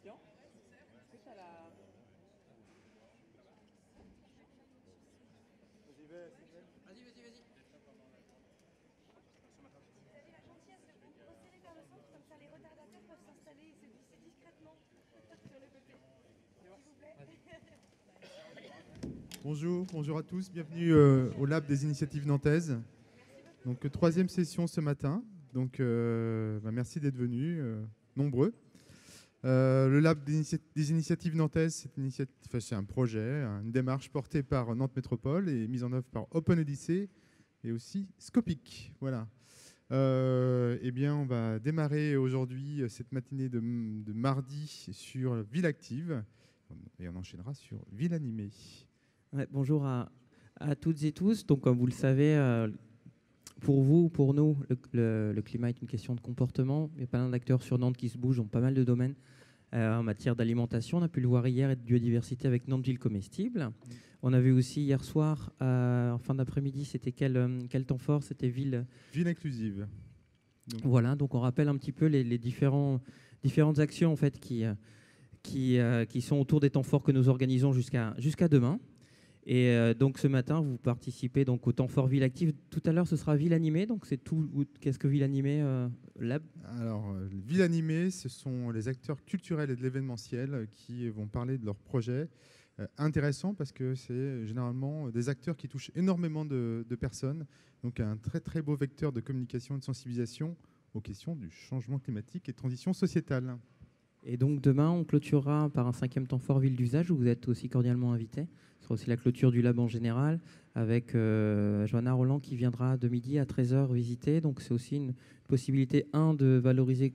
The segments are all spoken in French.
Christian, est-ce que tu as la... Vas-y, vas-y, vas-y. Vous avez la gentillesse de vous resserrer vers le centre, comme ça les retardataires peuvent s'installer et se glisser discrètement sur le côté. S'il vous plaît. Bonjour à tous, bienvenue au Lab des initiatives nantaises. Donc troisième session ce matin, donc merci d'être venus, nombreux. Le Lab des initiatives nantaises, c'est un projet, une démarche portée par Nantes Métropole et mise en œuvre par Open Odyssey et aussi Scopic. Voilà. Eh bien, on va démarrer aujourd'hui cette matinée de mardi sur Ville Active et on enchaînera sur Ville Animée. Ouais, bonjour à toutes et tous. Donc, comme vous le savez, pour vous, pour nous, le climat est une question de comportement. Il y a pas mal d'acteurs sur Nantes qui se bougent dans pas mal de domaines en matière d'alimentation. On a pu le voir hier et de biodiversité avec Nantes Ville Comestible. On a vu aussi hier soir, en fin d'après-midi, c'était quel temps fort? C'était Ville Inclusive. Voilà, donc on rappelle un petit peu les différentes actions en fait, qui sont autour des temps forts que nous organisons jusqu'à demain. Et donc ce matin, vous participez donc au temps fort Ville Active. Tout à l'heure, ce sera Ville Animée. Donc c'est tout. Qu'est-ce que Ville Animée Lab? Alors, Ville Animée, ce sont les acteurs culturels et de l'événementiel qui vont parler de leurs projets intéressants parce que c'est généralement des acteurs qui touchent énormément de personnes. Donc un très très beau vecteur de communication et de sensibilisation aux questions du changement climatique et de transition sociétale. Et donc demain, on clôturera par un 5e temps fort Ville d'usage où vous êtes aussi cordialement invités. Ce sera aussi la clôture du lab en général avec Johanna Roland qui viendra de midi à 13h visiter. Donc c'est aussi une possibilité, de valoriser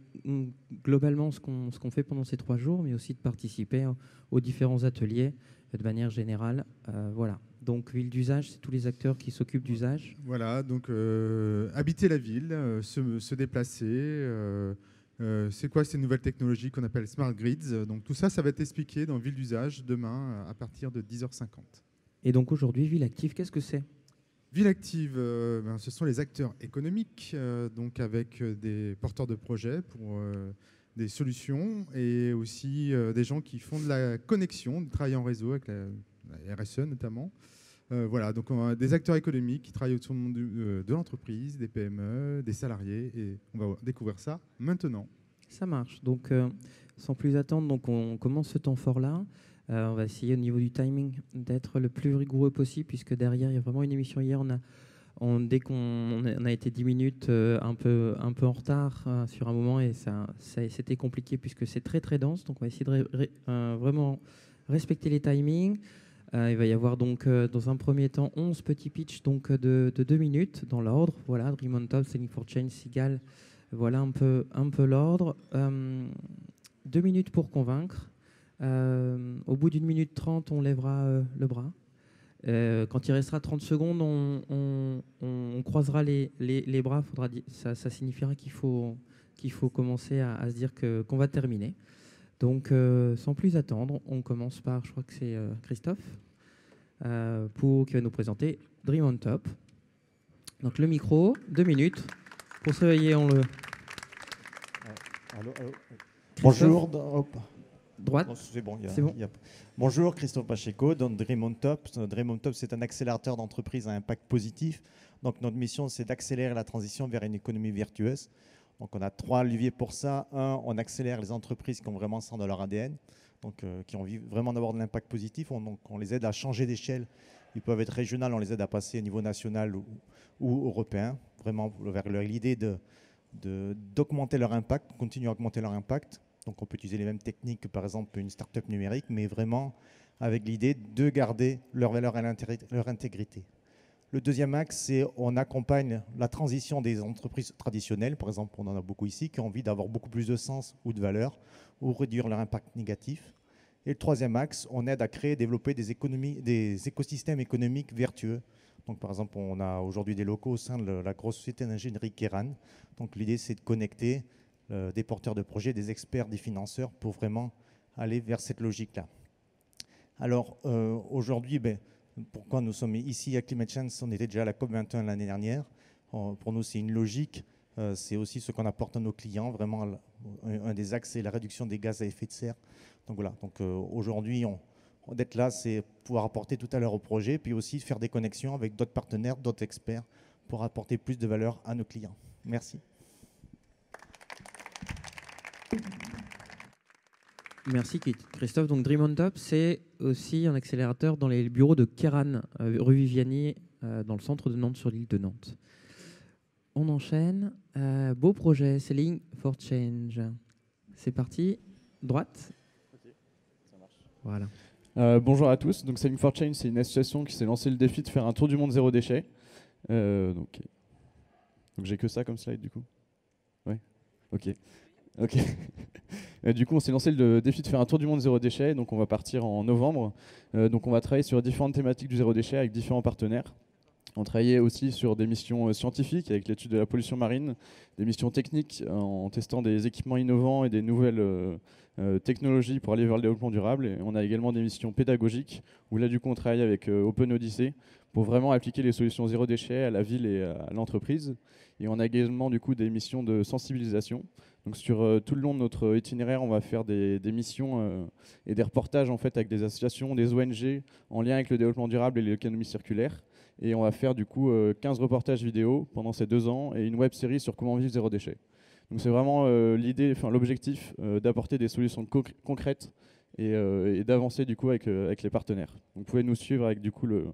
globalement ce qu'on fait pendant ces 3 jours, mais aussi de participer aux différents ateliers de manière générale. Voilà. Donc Ville d'usage, c'est tous les acteurs qui s'occupent d'usage. Voilà, donc habiter la ville, se déplacer. C'est quoi ces nouvelles technologies qu'on appelle Smart Grids? Donc tout ça, ça va être expliqué dans Ville d'usage demain à partir de 10h50. Et donc aujourd'hui, Ville Active, qu'est-ce que c'est? Ville Active, ce sont les acteurs économiques, donc avec des porteurs de projets pour des solutions et aussi des gens qui font de la connexion, de travailler en réseau avec la RSE notamment. Voilà, donc on a des acteurs économiques qui travaillent autour de l'entreprise, des PME, des salariés, et on va découvrir ça maintenant. Ça marche. Donc, sans plus attendre, donc on commence ce temps fort-là. On va essayer au niveau du timing d'être le plus rigoureux possible, puisque derrière, il y a vraiment une émission hier. Dès qu'on a été 10 minutes un peu en retard sur un moment, et c'était compliqué puisque c'est très très dense. Donc, on va essayer de vraiment respecter les timings. Il va y avoir donc dans un premier temps 11 petits pitchs donc, de 2 minutes dans l'ordre. Voilà, Dream on Top, Selling for Change, Sigal. Voilà un peu l'ordre. 2 minutes pour convaincre. Au bout d'1 minute 30, on lèvera le bras. Quand il restera 30 secondes, on croisera les bras. Ça signifiera qu'il faut commencer à se dire qu'on va terminer. Donc, sans plus attendre, on commence par, je crois que c'est Christophe, qui va nous présenter Dream on Top. Donc, le micro, 2 minutes. Pour se réveiller, Allô. Bonjour. Droite. Bon, c'est bon. Bon. Bonjour, Christophe Pacheco, dans Dream on Top. Dream on Top, c'est un accélérateur d'entreprise à impact positif. Donc, notre mission, c'est d'accélérer la transition vers une économie vertueuse. Donc, on a 3 leviers pour ça. On accélère les entreprises qui ont vraiment ça dans leur ADN, donc qui ont envie vraiment d'avoir de l'impact positif. On les aide à changer d'échelle. Ils peuvent être régionaux, on les aide à passer au niveau national ou européen, vraiment vers l'idée d'augmenter leur impact, continuer à augmenter leur impact. Donc, on peut utiliser les mêmes techniques que, par exemple, une start-up numérique, mais vraiment avec l'idée de garder leur valeur et leur intégrité. Le deuxième axe, c'est on accompagne la transition des entreprises traditionnelles, par exemple, on en a beaucoup ici, qui ont envie d'avoir beaucoup plus de sens ou de valeur, ou réduire leur impact négatif. Et le troisième axe, on aide à créer et développer des écosystèmes économiques vertueux. Donc, par exemple, on a aujourd'hui des locaux au sein de la grosse société d'ingénierie Kéran. Donc, l'idée, c'est de connecter des porteurs de projets, des experts, des financeurs pour vraiment aller vers cette logique-là. Alors, aujourd'hui, pourquoi nous sommes ici à Climate Change? On était déjà à la COP21 l'année dernière. Pour nous, c'est une logique. C'est aussi ce qu'on apporte à nos clients, vraiment un des axes, c'est la réduction des gaz à effet de serre. Donc voilà, donc, aujourd'hui, d'être là, c'est pouvoir apporter tout à l'heure au projet, puis aussi faire des connexions avec d'autres partenaires, d'autres experts, pour apporter plus de valeur à nos clients. Merci. Merci Christophe. Donc Dream on Top, c'est aussi un accélérateur dans les bureaux de Kéran, rue Viviani, dans le centre de Nantes, sur l'île de Nantes. On enchaîne. Beau projet, Selling for Change. C'est parti. Droite. Ok, ça marche. Voilà. Bonjour à tous. Donc Selling for Change, c'est une association qui s'est lancée le défi de faire un tour du monde zéro déchet. Donc j'ai que ça comme slide du coup. Ouais. Ok. Du coup, on s'est lancé le défi de faire un tour du monde zéro déchet. Donc on va partir en novembre. Donc on va travailler sur différentes thématiques du zéro déchet avec différents partenaires. On travaillait aussi sur des missions scientifiques avec l'étude de la pollution marine, des missions techniques en testant des équipements innovants et des nouvelles technologies pour aller vers le développement durable. Et on a également des missions pédagogiques où là du coup on travaille avec Open Odyssey pour vraiment appliquer les solutions zéro déchet à la ville et à l'entreprise. Et on a également du coup des missions de sensibilisation. Donc sur tout le long de notre itinéraire, on va faire des missions et des reportages en fait avec des associations, des ONG en lien avec le développement durable et l'économie circulaire. Et on va faire du coup 15 reportages vidéo pendant ces 2 ans et une web série sur comment vivre zéro déchet. Donc c'est vraiment l'objectif d'apporter des solutions concrètes et d'avancer du coup avec les partenaires. Donc vous pouvez nous suivre avec du coup le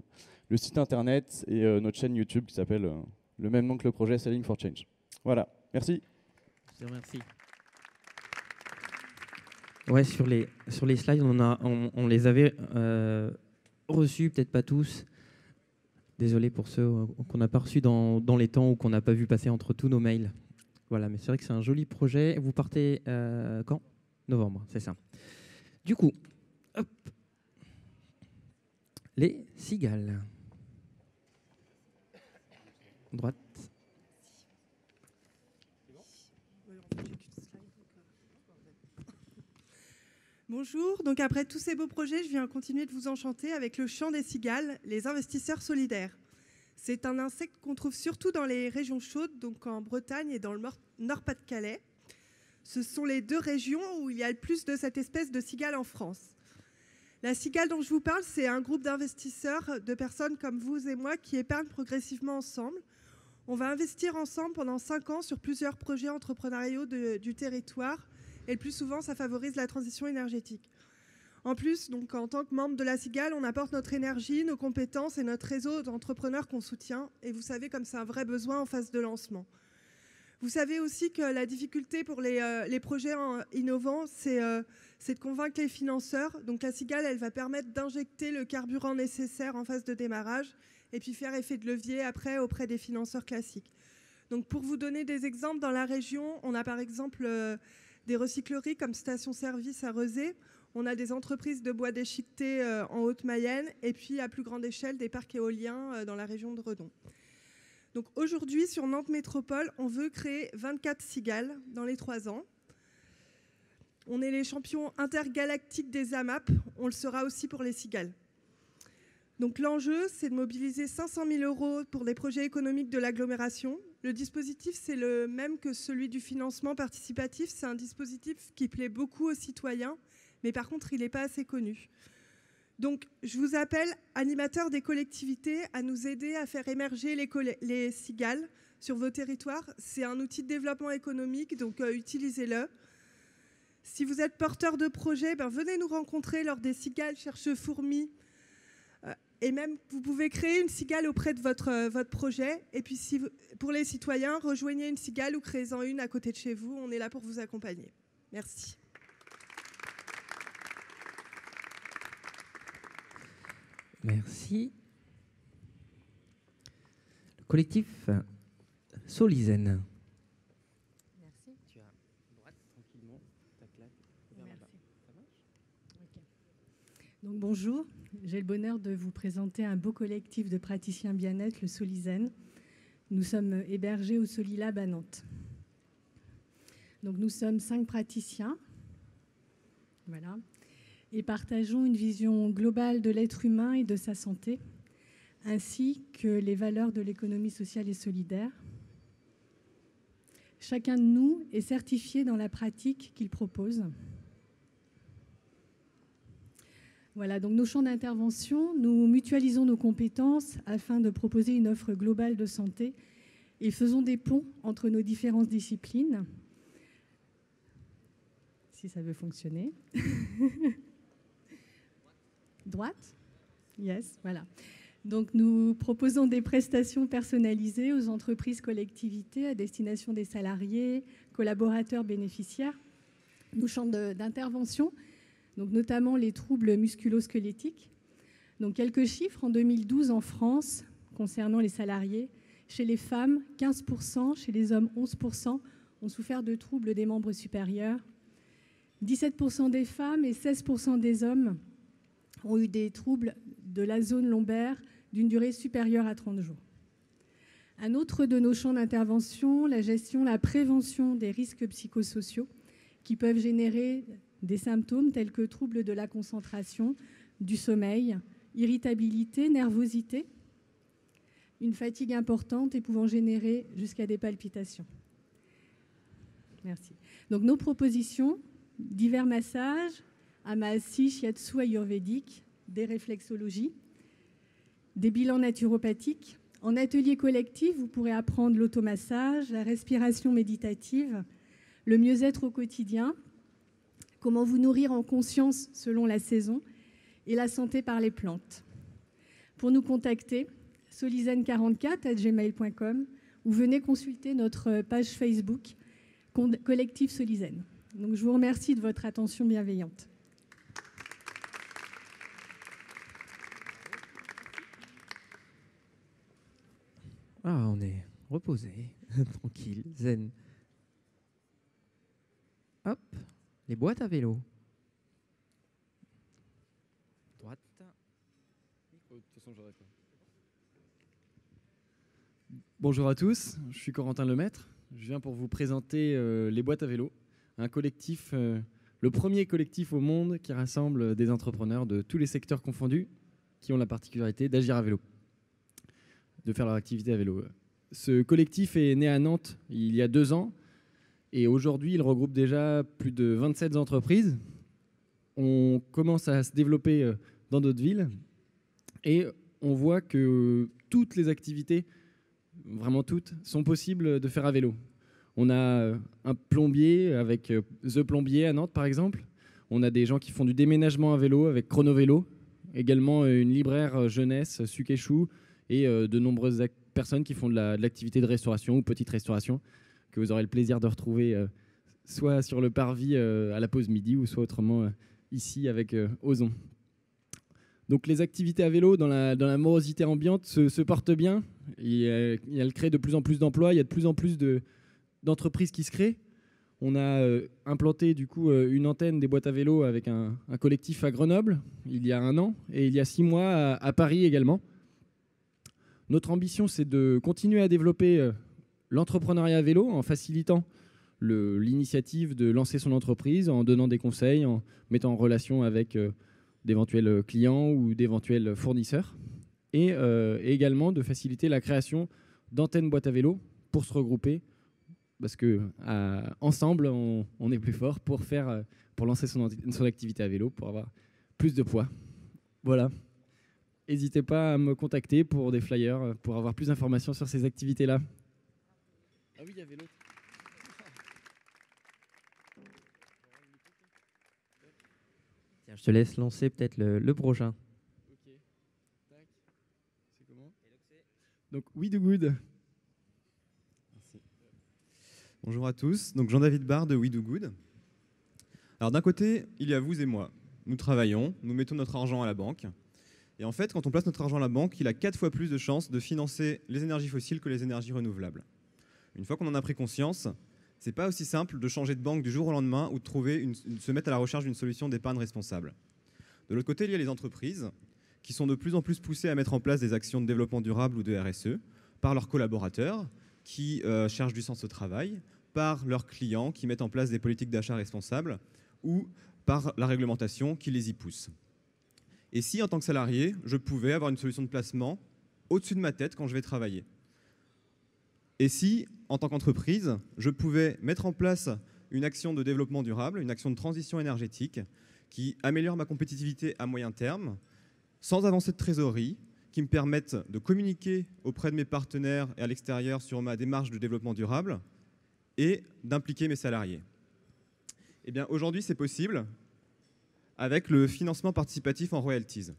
site internet et notre chaîne YouTube qui s'appelle le même nom que le projet Selling for Change. Voilà, merci. Je te remercie. Ouais, sur les slides, on les avait reçus, peut-être pas tous. Désolé pour ceux qu'on n'a pas reçus dans les temps ou qu'on n'a pas vu passer entre tous nos mails. Voilà, mais c'est vrai que c'est un joli projet. Vous partez quand ? Novembre, c'est ça. Du coup, hop, les cigales. Droite. Bonjour, donc après tous ces beaux projets, je viens continuer de vous enchanter avec le chant des cigales, les investisseurs solidaires. C'est un insecte qu'on trouve surtout dans les régions chaudes, donc en Bretagne et dans le Nord-Pas-de-Calais. Ce sont les 2 régions où il y a le plus de cette espèce de cigale en France. La cigale dont je vous parle, c'est un groupe d'investisseurs, de personnes comme vous et moi qui épargnent progressivement ensemble. On va investir ensemble pendant 5 ans sur plusieurs projets entrepreneuriaux du territoire. Et le plus souvent, ça favorise la transition énergétique. En plus, donc, en tant que membre de la Cigale, on apporte notre énergie, nos compétences et notre réseau d'entrepreneurs qu'on soutient. Et vous savez, comme c'est un vrai besoin en phase de lancement. Vous savez aussi que la difficulté pour les projets innovants, c'est de convaincre les financeurs. Donc la Cigale, elle va permettre d'injecter le carburant nécessaire en phase de démarrage et puis faire effet de levier après auprès des financeurs classiques. Donc pour vous donner des exemples, dans la région, on a par exemple des recycleries comme Station Service à Rezé. On a des entreprises de bois déchiqueté en Haute-Mayenne et puis à plus grande échelle des parcs éoliens dans la région de Redon. Donc aujourd'hui, sur Nantes Métropole, on veut créer 24 cigales dans les 3 ans. On est les champions intergalactiques des AMAP. On le sera aussi pour les cigales. Donc l'enjeu, c'est de mobiliser 500 000 € pour des projets économiques de l'agglomération. Le dispositif, c'est le même que celui du financement participatif. C'est un dispositif qui plaît beaucoup aux citoyens, mais par contre, il n'est pas assez connu. Donc, je vous appelle, animateurs des collectivités, à nous aider à faire émerger les cigales sur vos territoires. C'est un outil de développement économique, donc utilisez-le. Si vous êtes porteur de projet, venez nous rencontrer lors des cigales cherche-fourmis. Et même, vous pouvez créer une cigale auprès de votre projet. Et puis, pour les citoyens, rejoignez une cigale ou créez-en une à côté de chez vous. On est là pour vous accompagner. Merci. Merci. Le collectif Solizen. Merci. Tu as droite tranquillement, ta claque. Merci. Okay. Donc bonjour, j'ai le bonheur de vous présenter un beau collectif de praticiens bien-être, le Solizen. Nous sommes hébergés au Solilab à Nantes. Donc nous sommes 5 praticiens, voilà, et partageons une vision globale de l'être humain et de sa santé, ainsi que les valeurs de l'économie sociale et solidaire. Chacun de nous est certifié dans la pratique qu'il propose. Voilà, donc nos champs d'intervention, nous mutualisons nos compétences afin de proposer une offre globale de santé et faisons des ponts entre nos différentes disciplines. Si ça veut fonctionner. Droite? Yes, voilà. Donc nous proposons des prestations personnalisées aux entreprises collectivités à destination des salariés, collaborateurs, bénéficiaires. Nos champs d'intervention, donc notamment les troubles musculo-squelettiques. Donc quelques chiffres, en 2012 en France, concernant les salariés, chez les femmes, 15%, chez les hommes, 11% ont souffert de troubles des membres supérieurs. 17% des femmes et 16% des hommes ont eu des troubles de la zone lombaire d'une durée supérieure à 30 jours. Un autre de nos champs d'intervention, la gestion, la prévention des risques psychosociaux qui peuvent générer des symptômes tels que troubles de la concentration, du sommeil, irritabilité, nervosité, une fatigue importante et pouvant générer jusqu'à des palpitations. Merci. Donc nos propositions, divers massages, Hamasi, Shiatsu, ayurvédique, des réflexologies, des bilans naturopathiques. En atelier collectif, vous pourrez apprendre l'automassage, la respiration méditative, le mieux-être au quotidien, comment vous nourrir en conscience selon la saison et la santé par les plantes. Pour nous contacter, solizen44@gmail.com ou venez consulter notre page Facebook Collectif Solizen. Donc je vous remercie de votre attention bienveillante. Ah, on est reposé, tranquille, zen. Hop, les boîtes à vélo. Droite. De toute façon, j'arrête. Bonjour à tous, je suis Corentin Lemaître. Je viens pour vous présenter les boîtes à vélo, un collectif, le premier collectif au monde qui rassemble des entrepreneurs de tous les secteurs confondus qui ont la particularité d'agir à vélo, de faire leur activité à vélo. Ce collectif est né à Nantes il y a 2 ans et aujourd'hui il regroupe déjà plus de 27 entreprises. On commence à se développer dans d'autres villes et on voit que toutes les activités, vraiment toutes, sont possibles de faire à vélo. On a un plombier avec The Plombier à Nantes par exemple. On a des gens qui font du déménagement à vélo avec Chrono Vélo. Également une libraire jeunesse, Sukeshu, et de nombreuses personnes qui font de l'activité de restauration ou petite restauration que vous aurez le plaisir de retrouver soit sur le parvis à la pause midi ou soit autrement ici avec Ozon. Donc les activités à vélo dans la morosité ambiante se portent bien. Elles créent de plus en plus d'emplois, il y a de plus en plus d'entreprises qui se créent. On a implanté du coup une antenne des boîtes à vélo avec un collectif à Grenoble il y a 1 an et il y a 6 mois à Paris également. Notre ambition, c'est de continuer à développer l'entrepreneuriat à vélo en facilitant l'initiative de lancer son entreprise, en donnant des conseils, en mettant en relation avec d'éventuels clients ou d'éventuels fournisseurs et également de faciliter la création d'antennes boîtes à vélo pour se regrouper parce que ensemble, on est plus fort pour lancer son activité à vélo, pour avoir plus de poids. Voilà. N'hésitez pas à me contacter pour des flyers, pour avoir plus d'informations sur ces activités-là. Ah oui, il y avait l'autre. Tiens, je te laisse lancer peut-être le prochain. Ok. Tac. C'est comment? Donc, We Do Good. Bonjour à tous, donc Jean-David Barre de We Do Good. Alors d'un côté, il y a vous et moi. Nous travaillons, nous mettons notre argent à la banque. Et en fait, quand on place notre argent à la banque, il a 4 fois plus de chances de financer les énergies fossiles que les énergies renouvelables. Une fois qu'on en a pris conscience, c'est pas aussi simple de changer de banque du jour au lendemain ou de se mettre à la recherche d'une solution d'épargne responsable. De l'autre côté, il y a les entreprises qui sont de plus en plus poussées à mettre en place des actions de développement durable ou de RSE par leurs collaborateurs qui cherchent du sens au travail, par leurs clients qui mettent en place des politiques d'achat responsables ou par la réglementation qui les y pousse. Et si, en tant que salarié, je pouvais avoir une solution de placement au-dessus de ma tête quand je vais travailler? Et si, en tant qu'entreprise, je pouvais mettre en place une action de développement durable, une action de transition énergétique qui améliore ma compétitivité à moyen terme, sans avancer de trésorerie, qui me permettent de communiquer auprès de mes partenaires et à l'extérieur sur ma démarche de développement durable et d'impliquer mes salariés. Eh bien, aujourd'hui, c'est possible avec le financement participatif en royalties.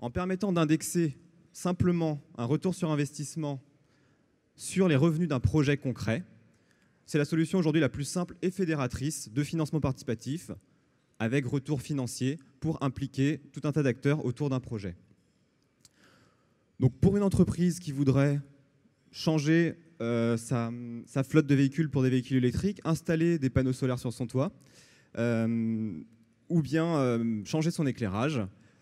En permettant d'indexer simplement un retour sur investissement sur les revenus d'un projet concret, c'est la solution aujourd'hui la plus simple et fédératrice de financement participatif avec retour financier pour impliquer tout un tas d'acteurs autour d'un projet. Donc pour une entreprise qui voudrait changer sa flotte de véhicules pour des véhicules électriques, installer des panneaux solaires sur son toit, ou bien changer son éclairage,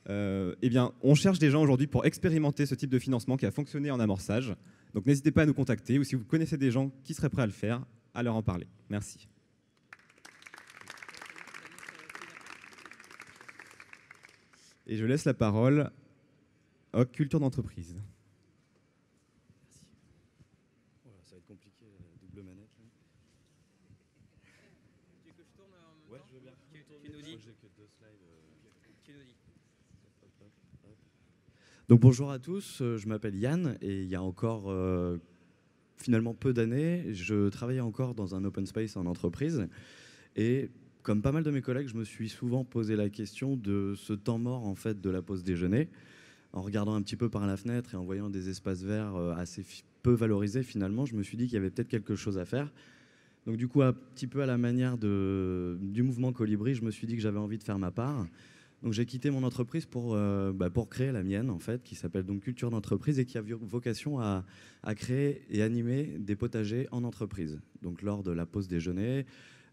eh bien, on cherche des gens aujourd'hui pour expérimenter ce type de financement qui a fonctionné en amorçage. Donc n'hésitez pas à nous contacter, ou si vous connaissez des gens qui seraient prêts à le faire, à leur en parler. Merci. Et je laisse la parole à Culture d'entreprise. Voilà, ça va être compliqué, double manette. Là. Tu veux que je tourne en ouais, je veux bien. Tu nous dis. J'ai que 2 slides. Tu nous dis. Donc bonjour à tous, je m'appelle Yann et il y a encore finalement peu d'années, je travaillais encore dans un open space en entreprise et comme pas mal de mes collègues, je me suis souvent posé la question de ce temps mort en fait de la pause déjeuner. En regardant un petit peu par la fenêtre et en voyant des espaces verts assez peu valorisés finalement, je me suis dit qu'il y avait peut-être quelque chose à faire. Donc du coup, un petit peu à la manière du mouvement Colibri, je me suis dit que j'avais envie de faire ma part. Donc j'ai quitté mon entreprise pour créer la mienne en fait, qui s'appelle donc Culture d'entreprise et qui a vocation à créer et animer des potagers en entreprise. Donc lors de la pause déjeuner,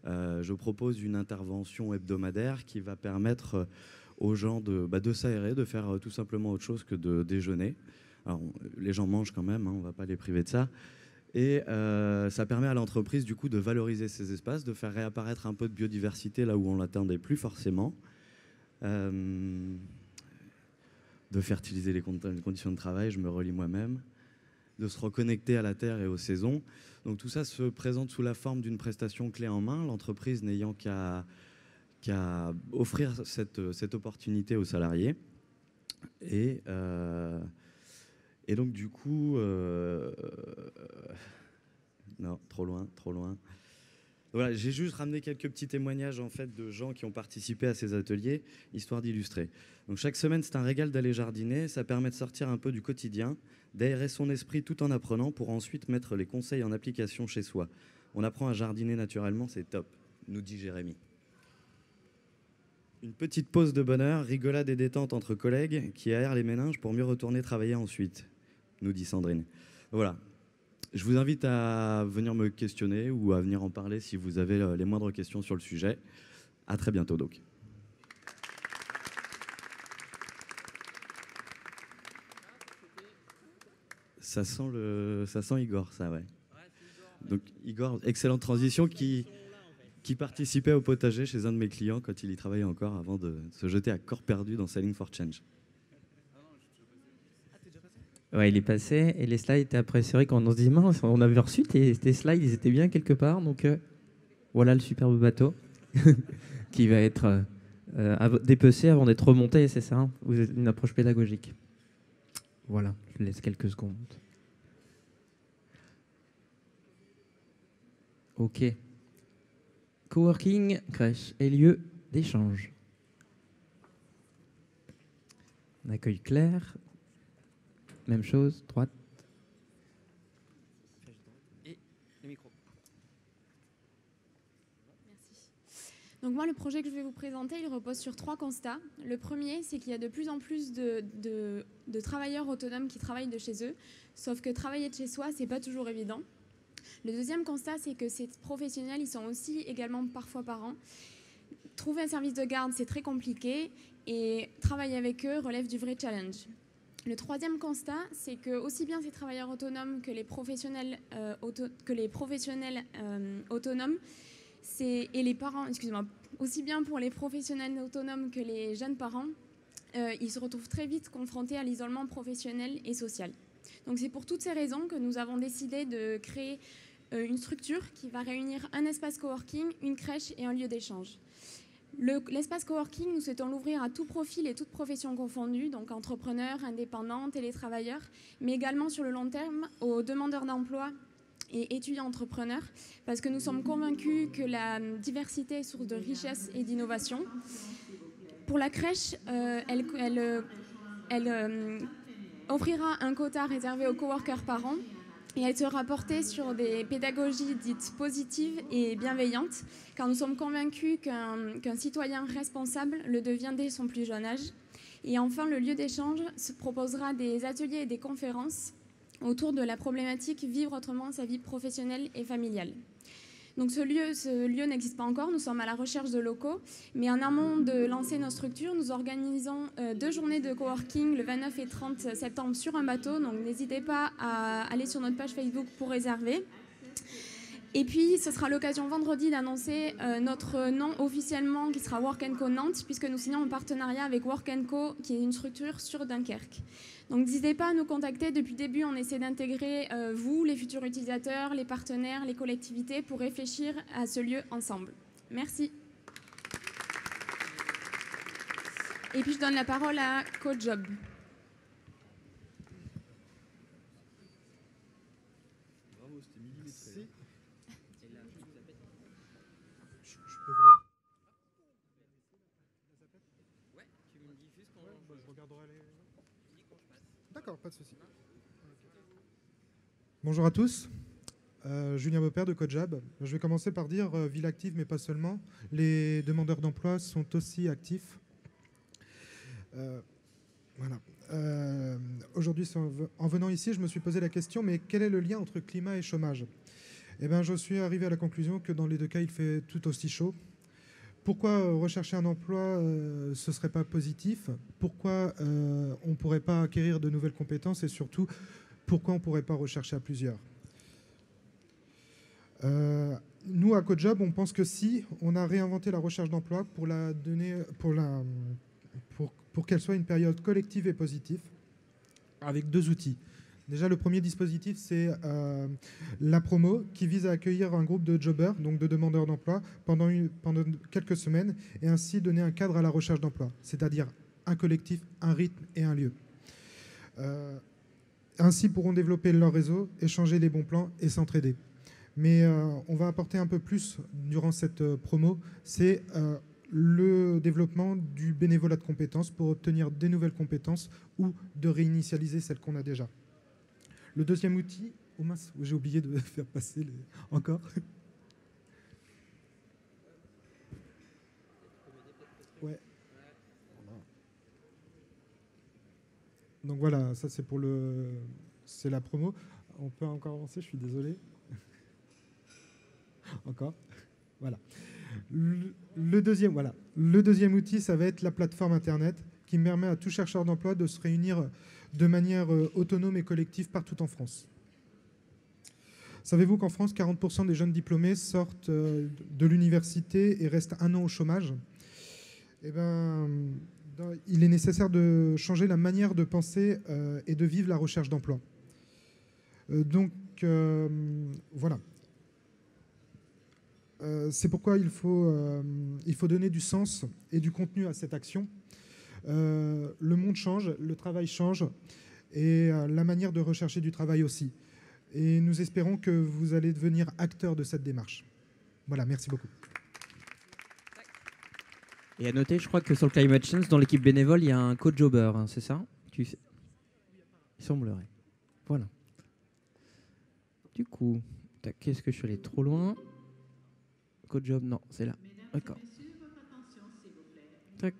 je propose une intervention hebdomadaire qui va permettre aux gens de s'aérer, de faire tout simplement autre chose que de déjeuner. Alors, les gens mangent quand même, hein, on ne va pas les priver de ça. Et ça permet à l'entreprise du coup de valoriser ces espaces, de faire réapparaître un peu de biodiversité là où on ne l'attendait plus forcément, de fertiliser les conditions de travail, je me relis moi-même, de se reconnecter à la terre et aux saisons. Donc tout ça se présente sous la forme d'une prestation clé en main, l'entreprise n'ayant qu'à offrir cette opportunité aux salariés. Et donc du coup, non, trop loin. Voilà, j'ai juste ramené quelques petits témoignages en fait de gens qui ont participé à ces ateliers, histoire d'illustrer. Donc chaque semaine, c'est un régal d'aller jardiner, ça permet de sortir un peu du quotidien, d'aérer son esprit tout en apprenant pour ensuite mettre les conseils en application chez soi. On apprend à jardiner naturellement, c'est top, nous dit Jérémy. Une petite pause de bonheur, rigolade et détente entre collègues qui aèrent les méninges pour mieux retourner travailler ensuite, nous dit Sandrine. Voilà. Je vous invite à venir me questionner ou à venir en parler si vous avez les moindres questions sur le sujet. À très bientôt donc. Ça sent Igor, ça, ouais. Donc Igor, excellente transition qui participait au potager chez un de mes clients quand il y travaillait encore avant de se jeter à corps perdu dans Selling for Change. Ouais, il est passé et les slides étaient après. C'est vrai qu'on se dit, mince, on avait reçu tes slides, ils étaient bien quelque part. Donc voilà le superbe bateau qui va être dépecé avant d'être remonté, c'est ça, hein. Vous êtes une approche pédagogique. Voilà, je laisse quelques secondes. Ok. Coworking, crèche et lieu d'échange. Un accueil clair. Même chose, droite. Et le micro. Merci. Donc moi, le projet que je vais vous présenter, il repose sur 3 constats. Le premier, c'est qu'il y a de plus en plus de travailleurs autonomes qui travaillent de chez eux, sauf que travailler de chez soi, c'est pas toujours évident. Le deuxième constat, c'est que ces professionnels, ils sont aussi également parfois parents. Trouver un service de garde, c'est très compliqué et travailler avec eux relève du vrai challenge. Le troisième constat, c'est que aussi bien ces travailleurs autonomes que les professionnels, autonomes, et les parents, aussi bien pour les professionnels autonomes que les jeunes parents, ils se retrouvent très vite confrontés à l'isolement professionnel et social. Donc c'est pour toutes ces raisons que nous avons décidé de créer une structure qui va réunir un espace coworking, une crèche et un lieu d'échange. L'espace coworking, nous souhaitons l'ouvrir à tout profil et toute profession confondue, donc entrepreneurs, indépendants, télétravailleurs, mais également sur le long terme aux demandeurs d'emploi et étudiants entrepreneurs, parce que nous sommes convaincus que la diversité est source de richesse et d'innovation. Pour la crèche, elle offrira un quota réservé aux coworkers par an, et elle sera portée sur des pédagogies dites positives et bienveillantes, car nous sommes convaincus qu'un citoyen responsable le devient dès son plus jeune âge. Et enfin, le lieu d'échange se proposera des ateliers et des conférences autour de la problématique vivre autrement sa vie professionnelle et familiale. Donc ce lieu n'existe pas encore, nous sommes à la recherche de locaux, mais en amont de lancer nos structures, nous organisons 2 journées de coworking le 29 et 30 septembre sur un bateau, donc n'hésitez pas à aller sur notre page Facebook pour réserver. Et puis, ce sera l'occasion vendredi d'annoncer notre nom officiellement qui sera Work & Co Nantes, puisque nous signons un partenariat avec Work & Co, qui est une structure sur Dunkerque. Donc n'hésitez pas à nous contacter. Depuis le début, on essaie d'intégrer vous, les futurs utilisateurs, les partenaires, les collectivités, pour réfléchir à ce lieu ensemble. Merci. Et puis je donne la parole à CoJob. D'accord, pas de souci. Bonjour à tous, Julien Beaupère de CoJob. Je vais commencer par dire ville active, mais pas seulement. Les demandeurs d'emploi sont aussi actifs. Voilà. Aujourd'hui, en venant ici, je me suis posé la question, mais quel est le lien entre climat et chômage ? Eh bien, je suis arrivé à la conclusion que dans les 2 cas, il fait tout aussi chaud. Pourquoi rechercher un emploi, ce ne serait pas positif ? Pourquoi on ne pourrait pas acquérir de nouvelles compétences ? Et surtout, pourquoi on ne pourrait pas rechercher à plusieurs ? Nous, à CoJob, on pense que si on a réinventé la recherche d'emploi pour qu'elle soit une période collective et positive, avec 2 outils. Déjà, le premier dispositif, c'est la promo, qui vise à accueillir un groupe de jobbers, donc de demandeurs d'emploi, pendant quelques semaines, et ainsi donner un cadre à la recherche d'emploi, c'est-à-dire un collectif, un rythme et un lieu. Ainsi pourront développer leur réseau, échanger les bons plans et s'entraider. Mais on va apporter un peu plus durant cette promo, c'est le développement du bénévolat de compétences pour obtenir des nouvelles compétences ou de réinitialiser celles qu'on a déjà. Le deuxième outil, oh mince, j'ai oublié de faire passer encore. Ouais. Donc voilà, ça c'est la promo. On peut encore avancer, je suis désolé. Encore. Voilà. Le deuxième outil, ça va être la plateforme Internet qui permet à tout chercheur d'emploi de se réunir de manière autonome et collective partout en France. Savez-vous qu'en France, 40% des jeunes diplômés sortent de l'université et restent 1 an au chômage ? Eh bien, il est nécessaire de changer la manière de penser et de vivre la recherche d'emploi. Voilà. C'est pourquoi il faut donner du sens et du contenu à cette action. Le monde change, le travail change et la manière de rechercher du travail aussi. Et nous espérons que vous allez devenir acteurs de cette démarche. Voilà, merci beaucoup. Et à noter, je crois que sur le Climate Change, dans l'équipe bénévole, il y a un co-jobber, hein, c'est ça ? Il semblerait. Voilà. Du coup, est-ce que je suis allé trop loin ? Co-job, non, c'est là. D'accord. Tac.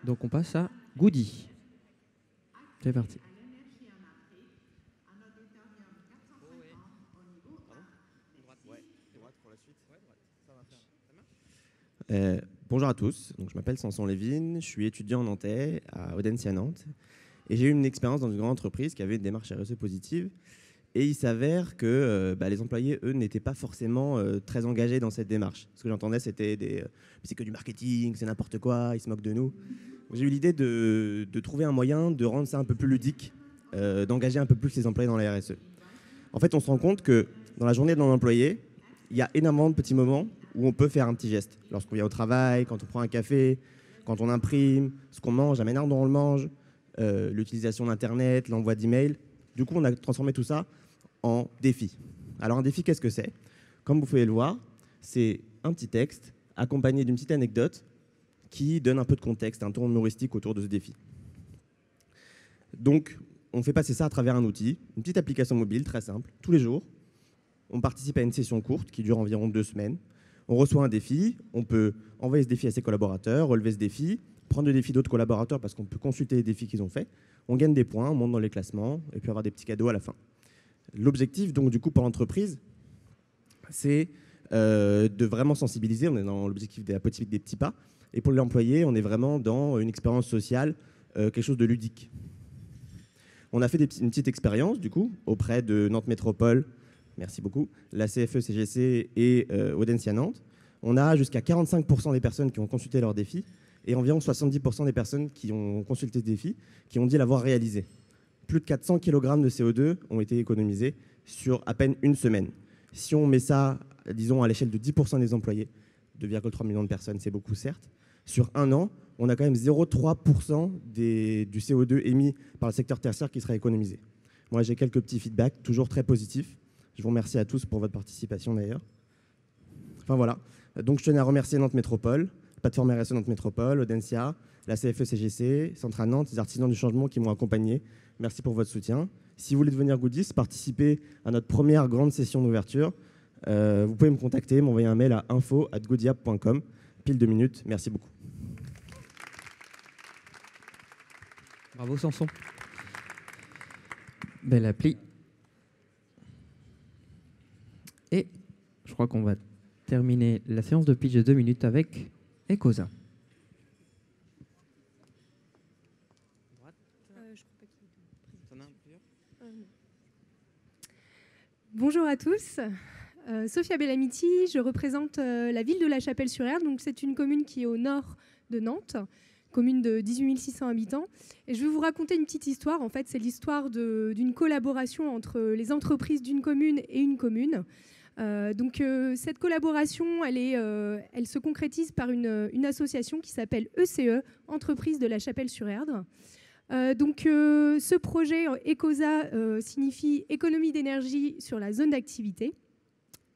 Donc on passe à Goody. C'est parti. Bonjour à tous, donc, je m'appelle Samson Lévin, je suis étudiant nantais à Audencia Nantes et j'ai eu une expérience dans une grande entreprise qui avait une démarche RSE positive et il s'avère que les employés, eux, n'étaient pas forcément très engagés dans cette démarche. Ce que j'entendais, c'était c'est que du marketing, c'est n'importe quoi, ils se moquent de nous. J'ai eu l'idée de trouver un moyen de rendre ça un peu plus ludique d'engager un peu plus les employés dans la RSE. En fait, on se rend compte que dans la journée de l'employé, il y a énormément de petits moments où on peut faire un petit geste. Lorsqu'on vient au travail, quand on prend un café, quand on imprime, ce qu'on mange, la manière dont on le mange, l'utilisation d'Internet, l'envoi d'emails. Du coup, on a transformé tout ça en défi. Alors, un défi, qu'est-ce que c'est? Comme vous pouvez le voir, c'est un petit texte accompagné d'une petite anecdote qui donne un peu de contexte, un ton humoristique autour de ce défi. Donc, on fait passer ça à travers un outil, une petite application mobile très simple. Tous les jours, on participe à une session courte qui dure environ 2 semaines. On reçoit un défi, on peut envoyer ce défi à ses collaborateurs, relever ce défi, prendre le défi d'autres collaborateurs parce qu'on peut consulter les défis qu'ils ont faits. On gagne des points, on monte dans les classements et puis avoir des petits cadeaux à la fin. L'objectif, donc, du coup, pour l'entreprise, c'est de vraiment sensibiliser. On est dans l'objectif de la politique des petits pas. Et pour l'employé, on est vraiment dans une expérience sociale, quelque chose de ludique. On a fait une petite expérience, du coup, auprès de Nantes Métropole, merci beaucoup, la CFE-CGC et Audencia Nantes. On a jusqu'à 45% des personnes qui ont consulté leur défi et environ 70% des personnes qui ont consulté ce défi qui ont dit l'avoir réalisé. Plus de 400 kg de CO2 ont été économisés sur à peine une semaine. Si on met ça, disons, à l'échelle de 10% des employés, 2,3 millions de personnes, c'est beaucoup certes, sur un an, on a quand même 0,3% du CO2 émis par le secteur tertiaire qui sera économisé. Moi, j'ai quelques petits feedbacks, toujours très positifs. Je vous remercie à tous pour votre participation d'ailleurs. Enfin voilà. Donc je tenais à remercier Nantes Métropole, plateforme RSE Nantes Métropole, Audencia, la CFE-CGC, Centrale Nantes, les artisans du changement qui m'ont accompagné. Merci pour votre soutien. Si vous voulez devenir goodies, participer à notre première grande session d'ouverture, vous pouvez me contacter, m'envoyer un mail à info@goodiap.com. Pile 2 minutes. Merci beaucoup. Bravo Samson. Belle appli. Et je crois qu'on va terminer la séance de pitch de 2 minutes avec Ecosa. Bonjour à tous. Sophia Bellamiti, je représente la ville de La Chapelle-sur-Erdre. Donc c'est une commune qui est au nord de Nantes, commune de 18 600 habitants. Et je vais vous raconter une petite histoire. En fait, c'est l'histoire d'une collaboration entre les entreprises d'une commune et une commune. Cette collaboration, elle se concrétise par une association qui s'appelle ECE, Entreprise de La Chapelle-sur-Erdre. Ce projet ECOSA signifie économie d'énergie sur la zone d'activité.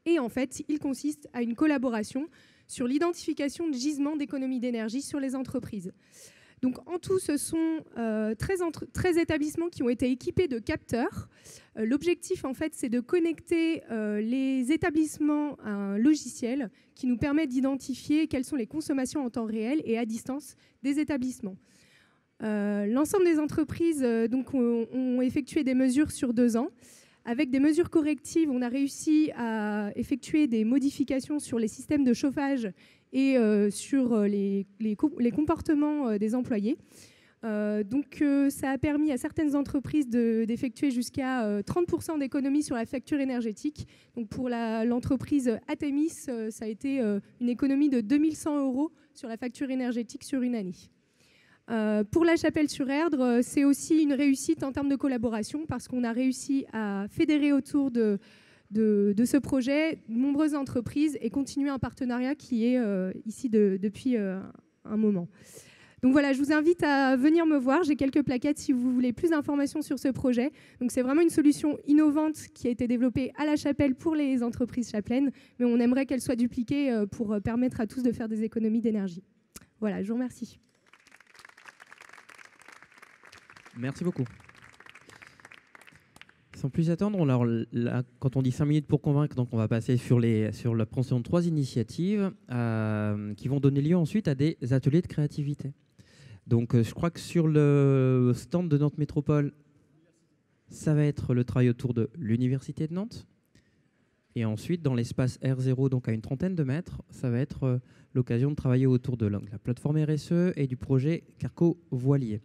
Et en fait, il consiste à une collaboration sur l'identification de gisements d'économie d'énergie sur les entreprises. Donc, en tout, ce sont 13 établissements qui ont été équipés de capteurs. L'objectif, en fait, c'est de connecter les établissements à un logiciel qui nous permet d'identifier quelles sont les consommations en temps réel et à distance des établissements. L'ensemble des entreprises ont effectué des mesures sur 2 ans. Avec des mesures correctives, on a réussi à effectuer des modifications sur les systèmes de chauffage et sur les comportements des employés. Ça a permis à certaines entreprises d'effectuer jusqu'à 30% d'économie sur la facture énergétique. Donc pour l'entreprise Atemis, ça a été une économie de 2100 € sur la facture énergétique sur une année. Pour La Chapelle-sur-Erdre, c'est aussi une réussite en termes de collaboration parce qu'on a réussi à fédérer autour de ce projet de nombreuses entreprises et continuer un partenariat qui est ici depuis un moment. Donc voilà, je vous invite à venir me voir. J'ai quelques plaquettes si vous voulez plus d'informations sur ce projet. Donc c'est vraiment une solution innovante qui a été développée à La Chapelle pour les entreprises chapelaines, mais on aimerait qu'elle soit dupliquée pour permettre à tous de faire des économies d'énergie. Voilà, je vous remercie. Merci beaucoup. Sans plus attendre, alors là, quand on dit 5 minutes pour convaincre, donc on va passer sur la présentation de 3 initiatives qui vont donner lieu ensuite à des ateliers de créativité. Donc je crois que sur le stand de Nantes Métropole, ça va être le travail autour de l'Université de Nantes. Et ensuite, dans l'espace R0, donc à une trentaine de mètres, ça va être l'occasion de travailler autour de la plateforme RSE et du projet Carco Voilier.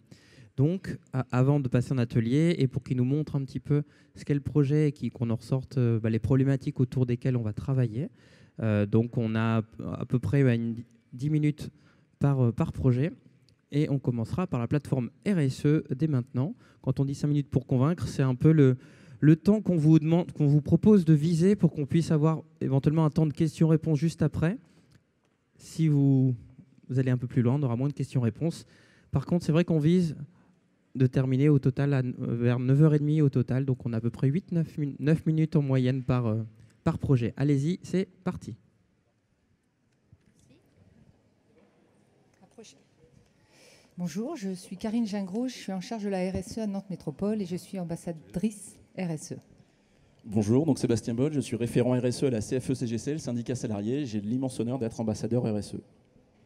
Donc, avant de passer en atelier, et pour qu'ils nous montrent un petit peu ce qu'est le projet et qu'on en ressorte les problématiques autour desquelles on va travailler. Donc, on a à peu près 10 minutes par projet. Et on commencera par la plateforme RSE dès maintenant. Quand on dit 5 minutes pour convaincre, c'est un peu le temps qu'on vous demande, qu'on vous propose de viser pour qu'on puisse avoir éventuellement un temps de questions-réponses juste après. Si vous allez un peu plus loin, on aura moins de questions-réponses. Par contre, c'est vrai qu'on vise de terminer au total vers 9h30 au total. Donc on a à peu près 8-9 minutes en moyenne par projet. Allez-y, c'est parti. Bonjour, je suis Karine Gingros, je suis en charge de la RSE à Nantes Métropole et je suis ambassadrice RSE. Bonjour, donc Sébastien Boll, je suis référent RSE à la CFE-CGC, le syndicat salarié. J'ai l'immense honneur d'être ambassadeur RSE.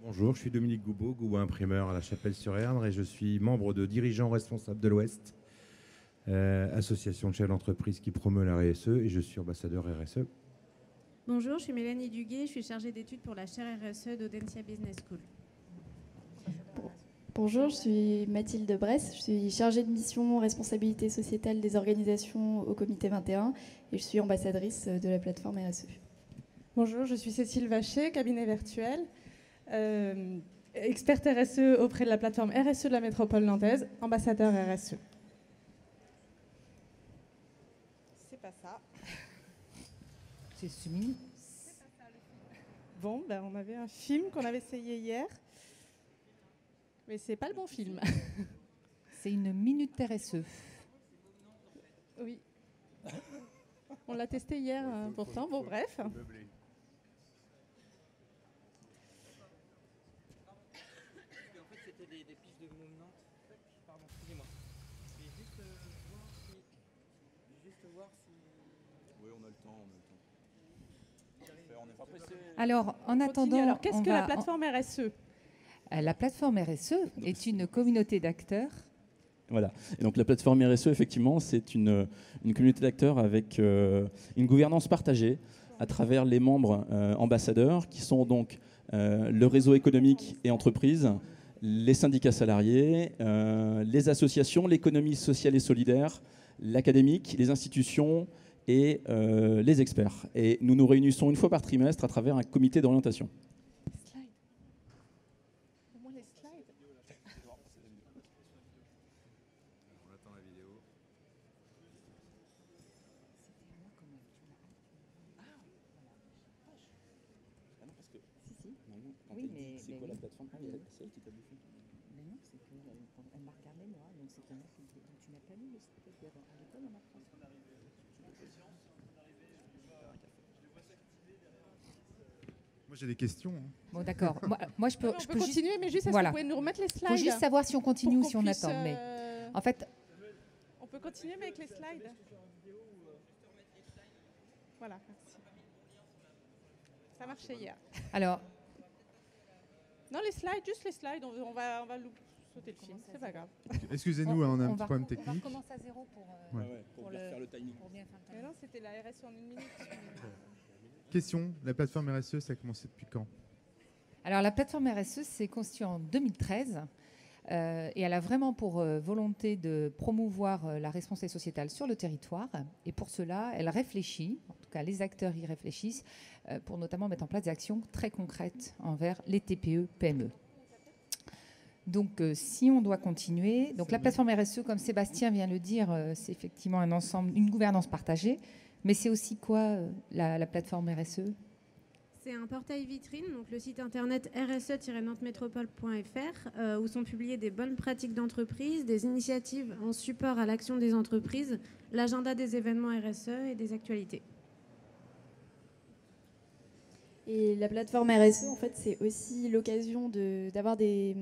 Bonjour, je suis Dominique Goubeau, imprimeur à la Chapelle-sur-Erdre et je suis membre de dirigeants responsables de l'Ouest, association de chefs d'entreprise qui promeut la RSE et je suis ambassadeur RSE. Bonjour, je suis Mélanie Duguet, je suis chargée d'études pour la chaire RSE d'Audencia Business School. Bonjour, je suis Mathilde Bresse, je suis chargée de mission responsabilité sociétale des organisations au comité 21 et je suis ambassadrice de la plateforme RSE. Bonjour, je suis Cécile Vacher, cabinet virtuel, experte RSE auprès de la plateforme RSE de la métropole nantaise, ambassadeur RSE. C'est pas ça. C'est soumis. Bon, ben, on avait un film qu'on avait essayé hier. Mais c'est pas le bon film. C'est une minute RSE. Oui. On l'a testé hier, pourtant. Bon, bref. Oui, on a le temps. On est pas pressé. Alors, en attendant... Alors, qu'est-ce que la plateforme RSE ? La plateforme RSE est une communauté d'acteurs. Voilà. Et donc la plateforme RSE, effectivement, c'est une communauté d'acteurs avec une gouvernance partagée à travers les membres ambassadeurs, qui sont donc le réseau économique et entreprises, les syndicats salariés, les associations, l'économie sociale et solidaire, l'académique, les institutions et les experts. Et nous nous réunissons une fois par trimestre à travers un comité d'orientation. Oui, mais c'est quoi la plateforme? C'est elle qui t'a bouffé. Mais non, c'est qu'elle m'a regardé moi, donc c'est qu'il y en a qui tu n'as pas lu le site à l'école en apprend. Moi j'ai des questions. Bon d'accord. Moi je peux. On peut continuer, mais juste, est-ce que vous pouvez nous remettre les slides? Il faut juste savoir si on continue ou si on puisse, attend. Mais en fait. On peut continuer mais avec les slides. Voilà, merci. Ça marchait hier. Alors. Non, les slides, juste les slides. On va sauter le film, c'est pas grave. Excusez-nous, on a un petit problème On technique. va recommencer à zéro pour faire le timing. Mais non, c'était la RSE en 1 minute. Question, la plateforme RSE, ça a commencé depuis quand? Alors la plateforme RSE s'est constituée en 2013 et elle a vraiment pour volonté de promouvoir la responsabilité sociétale sur le territoire. Et pour cela, elle réfléchit, en tout cas les acteurs y réfléchissent, pour notamment mettre en place des actions très concrètes envers les TPE, PME. Donc si on doit continuer, donc la plateforme RSE, comme Sébastien vient de le dire, c'est effectivement un ensemble, une gouvernance partagée. Mais c'est aussi quoi la plateforme RSE? C'est un portail vitrine, donc le site internet rse-nantes-métropole.fr où sont publiées des bonnes pratiques d'entreprise, des initiatives en support à l'action des entreprises, l'agenda des événements RSE et des actualités. Et la plateforme RSE, en fait, c'est aussi l'occasion d'avoir des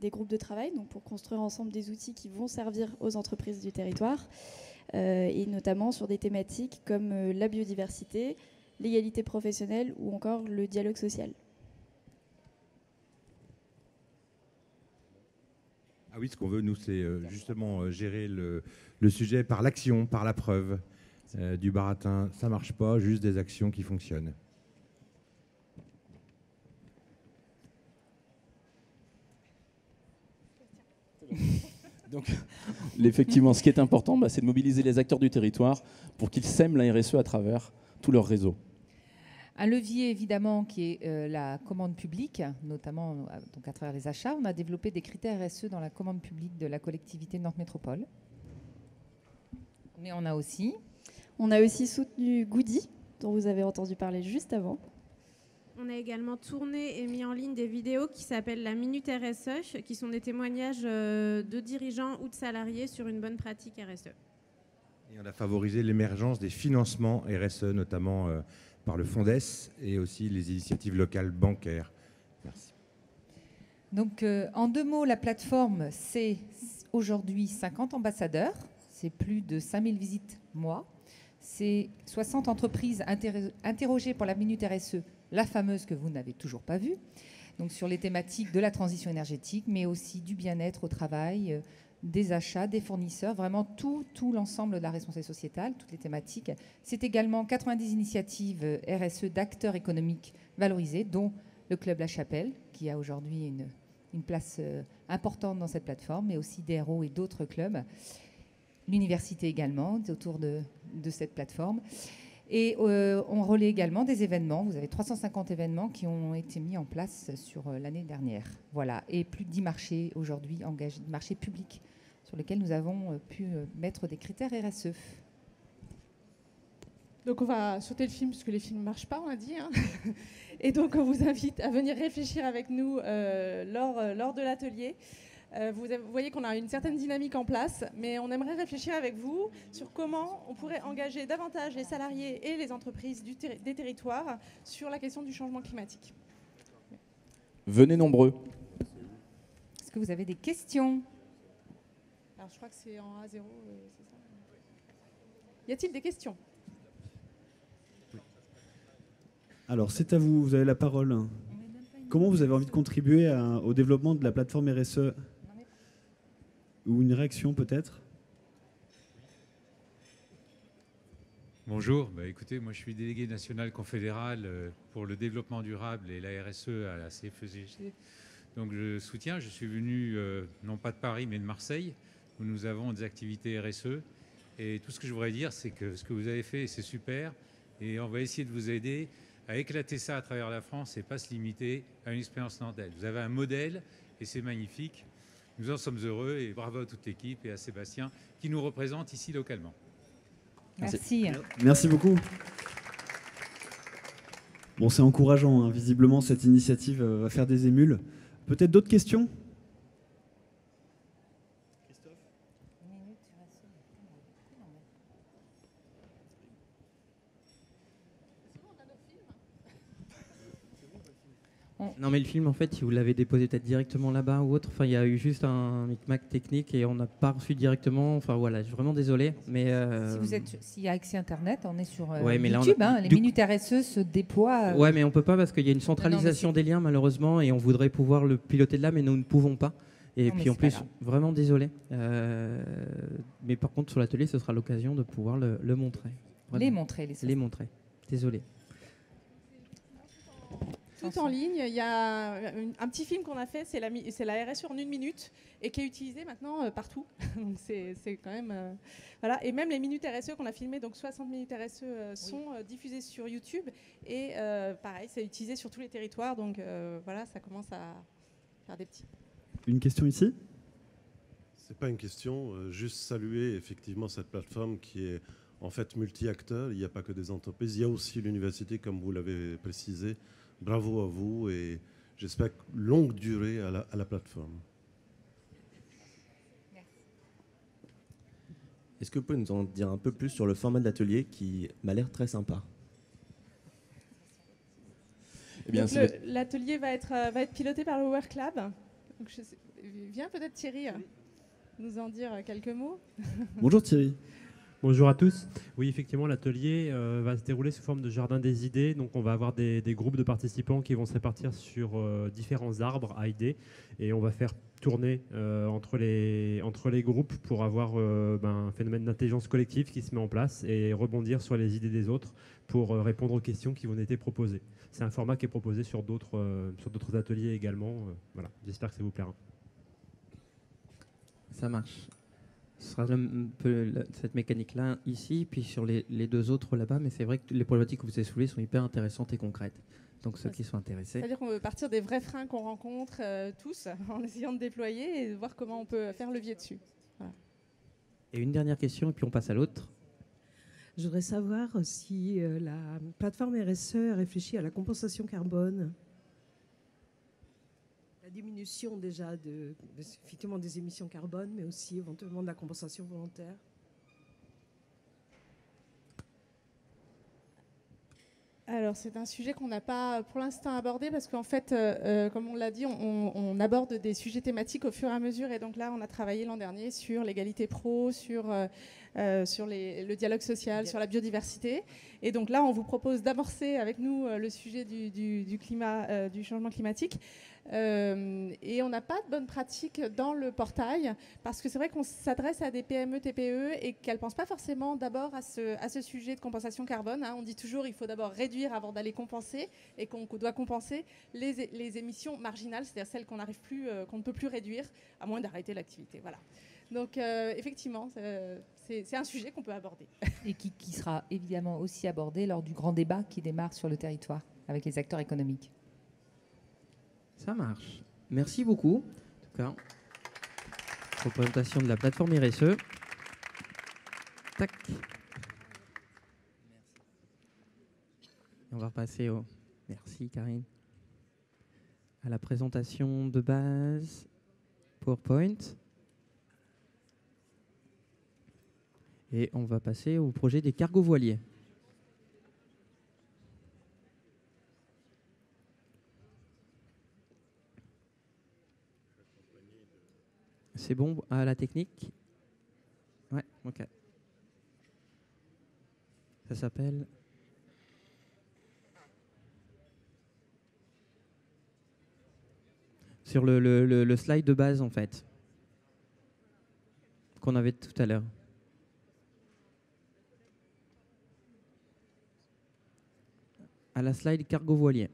groupes de travail, donc pour construire ensemble des outils qui vont servir aux entreprises du territoire. Et notamment sur des thématiques comme la biodiversité, l'égalité professionnelle ou encore le dialogue social. Ah oui, ce qu'on veut, nous, c'est justement gérer le sujet par l'action, par la preuve. Du baratin, ça ne marche pas, juste des actions qui fonctionnent. Donc, effectivement, ce qui est important, c'est de mobiliser les acteurs du territoire pour qu'ils sèment la RSE à travers tout leur réseau. Un levier évidemment qui est la commande publique, notamment donc à travers les achats. On a développé des critères RSE dans la commande publique de la collectivité Nantes Métropole. Mais on a aussi soutenu Goody, dont vous avez entendu parler juste avant. On a également tourné et mis en ligne des vidéos qui s'appellent la Minute RSE, qui sont des témoignages de dirigeants ou de salariés sur une bonne pratique RSE. Et on a favorisé l'émergence des financements RSE, notamment par le FONDES et aussi les initiatives locales bancaires. Merci. Donc, en 2 mots, la plateforme, c'est aujourd'hui 50 ambassadeurs, c'est plus de 5000 visites mois, c'est 60 entreprises interrogées pour la Minute RSE, la fameuse que vous n'avez toujours pas vue, donc sur les thématiques de la transition énergétique, mais aussi du bien-être au travail, des achats, des fournisseurs, vraiment tout l'ensemble de la responsabilité sociétale, toutes les thématiques. C'est également 90 initiatives RSE d'acteurs économiques valorisés, dont le Club La Chapelle, qui a aujourd'hui une place importante dans cette plateforme, mais aussi DRO et d'autres clubs. L'université également, autour de cette plateforme. Et on relaie également des événements. Vous avez 350 événements qui ont été mis en place sur l'année dernière. Voilà. Et plus de 10 marchés aujourd'hui engagés, marchés publics, sur lesquels nous avons pu mettre des critères RSE. Donc on va sauter le film, parce que les films ne marchent pas, on a dit. Hein. Et donc on vous invite à venir réfléchir avec nous lors de l'atelier. Vous voyez qu'on a une certaine dynamique en place, mais on aimerait réfléchir avec vous sur comment on pourrait engager davantage les salariés et les entreprises des territoires sur la question du changement climatique. Venez nombreux. Est-ce que vous avez des questions ? Alors je crois que c'est en A0, c'est ça ? Y a-t-il des questions ? Alors c'est à vous, vous avez la parole. Comment vous avez envie de contribuer au développement de la plateforme RSE ? Ou une réaction peut-être ? Bonjour, écoutez, moi je suis délégué national confédéral pour le développement durable et la RSE à la CFECG. Donc je soutiens, je suis venu non pas de Paris mais de Marseille, où nous avons des activités RSE. Et tout ce que je voudrais dire, c'est que ce que vous avez fait, c'est super. Et on va essayer de vous aider à éclater ça à travers la France et pas se limiter à une expérience nantaise. Vous avez un modèle et c'est magnifique. Nous en sommes heureux et bravo à toute l'équipe et à Sébastien qui nous représente ici localement. Merci. Merci beaucoup. Bon, c'est encourageant, hein. Visiblement cette initiative va faire des émules. Peut-être d'autres questions ? Non mais le film en fait si vous l'avez déposé peut-être directement là-bas ou autre, enfin il y a eu juste un micmac technique et on n'a pas reçu directement, enfin voilà, je suis vraiment désolé mais s'il y a accès internet, on est sur ouais, mais YouTube, là, les minutes RSE se déploient. Ouais mais on peut pas parce qu'il y a une centralisation des liens malheureusement et on voudrait pouvoir le piloter de là mais nous ne pouvons pas. Et puis en plus, vraiment désolé. Mais par contre sur l'atelier ce sera l'occasion de pouvoir le montrer. Les montrer. Désolé. Tout en ligne, il y a un petit film qu'on a fait, c'est la RSE en 1 minute et qui est utilisé maintenant partout. Donc c'est quand même voilà. Et même les minutes RSE qu'on a filmées, donc 60 minutes RSE sont diffusées sur YouTube et pareil, c'est utilisé sur tous les territoires. Donc voilà, ça commence à faire des petits. Une question ici ? C'est pas une question, juste saluer effectivement cette plateforme qui est en fait multi-acteurs. Il n'y a pas que des entreprises, il y a aussi l'université comme vous l'avez précisé. Bravo à vous et j'espère longue durée à la plateforme. Est-ce que vous pouvez nous en dire un peu plus sur le format de l'atelier qui m'a l'air très sympa ? L'atelier va être piloté par le Work Lab. Donc viens peut-être Thierry nous en dire quelques mots. Bonjour Thierry. Bonjour à tous. Oui, effectivement, l'atelier va se dérouler sous forme de jardin des idées. Donc, on va avoir des groupes de participants qui vont se répartir sur différents arbres à idées. Et on va faire tourner entre les groupes pour avoir un phénomène d'intelligence collective qui se met en place et rebondir sur les idées des autres pour répondre aux questions qui vont être proposées. C'est un format qui est proposé sur d'autres ateliers également. Voilà, j'espère que ça vous plaira. Ça marche. Ce sera un peu cette mécanique-là ici, puis sur les deux autres là-bas. Mais c'est vrai que les problématiques que vous avez soulevées sont hyper intéressantes et concrètes. Donc ceux qui sont intéressés. C'est-à-dire qu'on veut partir des vrais freins qu'on rencontre tous en essayant de déployer et de voir comment on peut faire levier dessus. Voilà. Et une dernière question, et puis on passe à l'autre. Je voudrais savoir si la plateforme RSE réfléchit à la compensation carbone, la diminution déjà effectivement des émissions carbone, mais aussi éventuellement de la compensation volontaire. Alors, c'est un sujet qu'on n'a pas pour l'instant abordé parce qu'en fait, comme on l'a dit, on aborde des sujets thématiques au fur et à mesure. Et donc là, on a travaillé l'an dernier sur l'égalité pro, sur le dialogue social, sur la biodiversité. Et donc là, on vous propose d'amorcer avec nous le sujet du climat, du changement climatique. Et on n'a pas de bonnes pratiques dans le portail parce que c'est vrai qu'on s'adresse à des PME, TPE et qu'elles ne pensent pas forcément d'abord à ce sujet de compensation carbone. Hein. On dit toujours qu'il faut d'abord réduire avant d'aller compenser et qu'on doit compenser les émissions marginales, c'est-à-dire celles qu'on n'arrive plus, qu'on ne peut plus réduire à moins d'arrêter l'activité. Voilà. Donc effectivement, c'est un sujet qu'on peut aborder. Et qui sera évidemment aussi abordé lors du grand débat qui démarre sur le territoire avec les acteurs économiques. Ça marche. Merci beaucoup. En tout cas, représentation de la plateforme RSE. Tac. On va repasser au... Merci Karine. À la présentation de base PowerPoint. Et on va passer au projet des cargos voiliers. C'est bon à la technique? Ouais, ok. Ça s'appelle... Sur le slide de base, en fait, qu'on avait tout à l'heure. À la slide cargo voilier.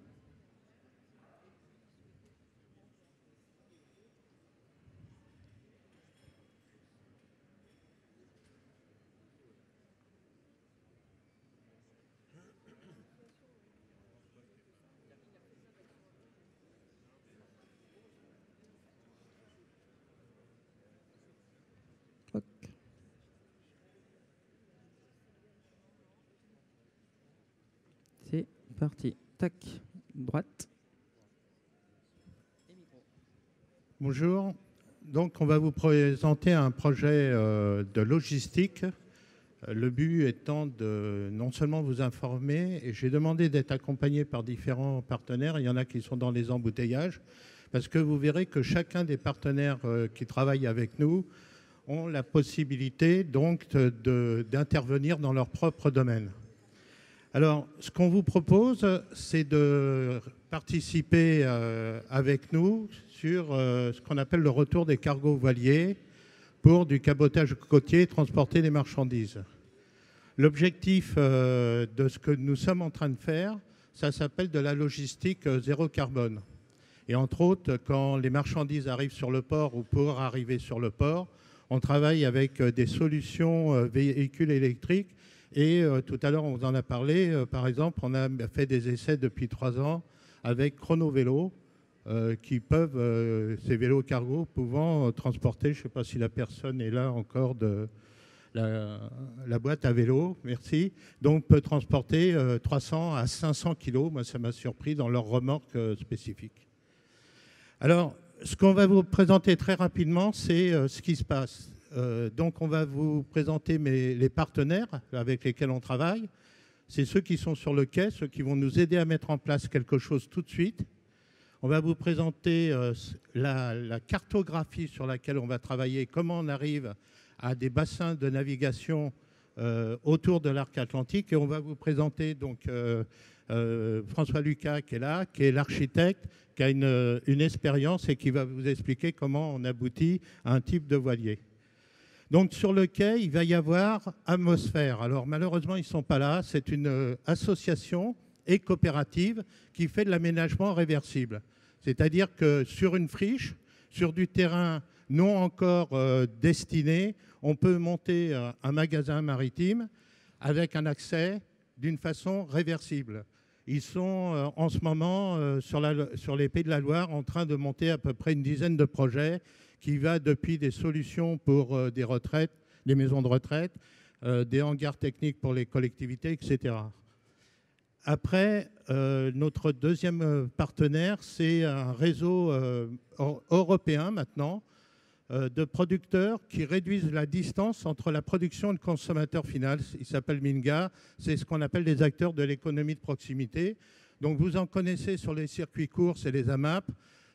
C'est parti. Tac, droite. Bonjour. Donc, on va vous présenter un projet de logistique. Le but étant de non seulement vous informer, et j'ai demandé d'être accompagné par différents partenaires. Il y en a qui sont dans les embouteillages, parce que vous verrez que chacun des partenaires qui travaillent avec nous ont la possibilité donc d'intervenir dans leur propre domaine. Alors, ce qu'on vous propose, c'est de participer avec nous sur ce qu'on appelle le retour des cargos voiliers pour du cabotage côtier et transporter des marchandises. L'objectif de ce que nous sommes en train de faire, ça s'appelle de la logistique zéro carbone. Et entre autres, quand les marchandises arrivent sur le port ou pour arriver sur le port, on travaille avec des solutions véhicules électriques. Et tout à l'heure, on vous en a parlé. Par exemple, on a fait des essais depuis 3 ans avec Chronovélo, qui peuvent, ces vélos cargo, pouvant transporter, je ne sais pas si la personne est là encore, de la boîte à vélo, merci. Donc, peut transporter 300 à 500 kilos. Moi, ça m'a surpris dans leur remorque spécifique. Alors, ce qu'on va vous présenter très rapidement, c'est ce qui se passe. Donc, on va vous présenter les partenaires avec lesquels on travaille. C'est ceux qui sont sur le quai, ceux qui vont nous aider à mettre en place quelque chose tout de suite. On va vous présenter la cartographie sur laquelle on va travailler, comment on arrive à des bassins de navigation autour de l'arc atlantique. Et on va vous présenter donc François Lucas qui est là, qui est l'architecte, qui a une expérience et qui va vous expliquer comment on aboutit à un type de voilier. Donc sur le quai, il va y avoir Atmosphère. Alors malheureusement, ils ne sont pas là. C'est une association et coopérative qui fait de l'aménagement réversible. C'est-à-dire que sur une friche, sur du terrain non encore destinés. On peut monter un magasin maritime avec un accès d'une façon réversible. Ils sont en ce moment sur les Pays de la Loire en train de monter à peu près une dizaine de projets qui va depuis des solutions pour des retraites, des maisons de retraite, des hangars techniques pour les collectivités, etc. Après, notre deuxième partenaire, c'est un réseau européen maintenant de producteurs qui réduisent la distance entre la production et le consommateur final. Il s'appelle Minga. C'est ce qu'on appelle des acteurs de l'économie de proximité. Donc vous en connaissez sur les circuits courts, c'est les AMAP.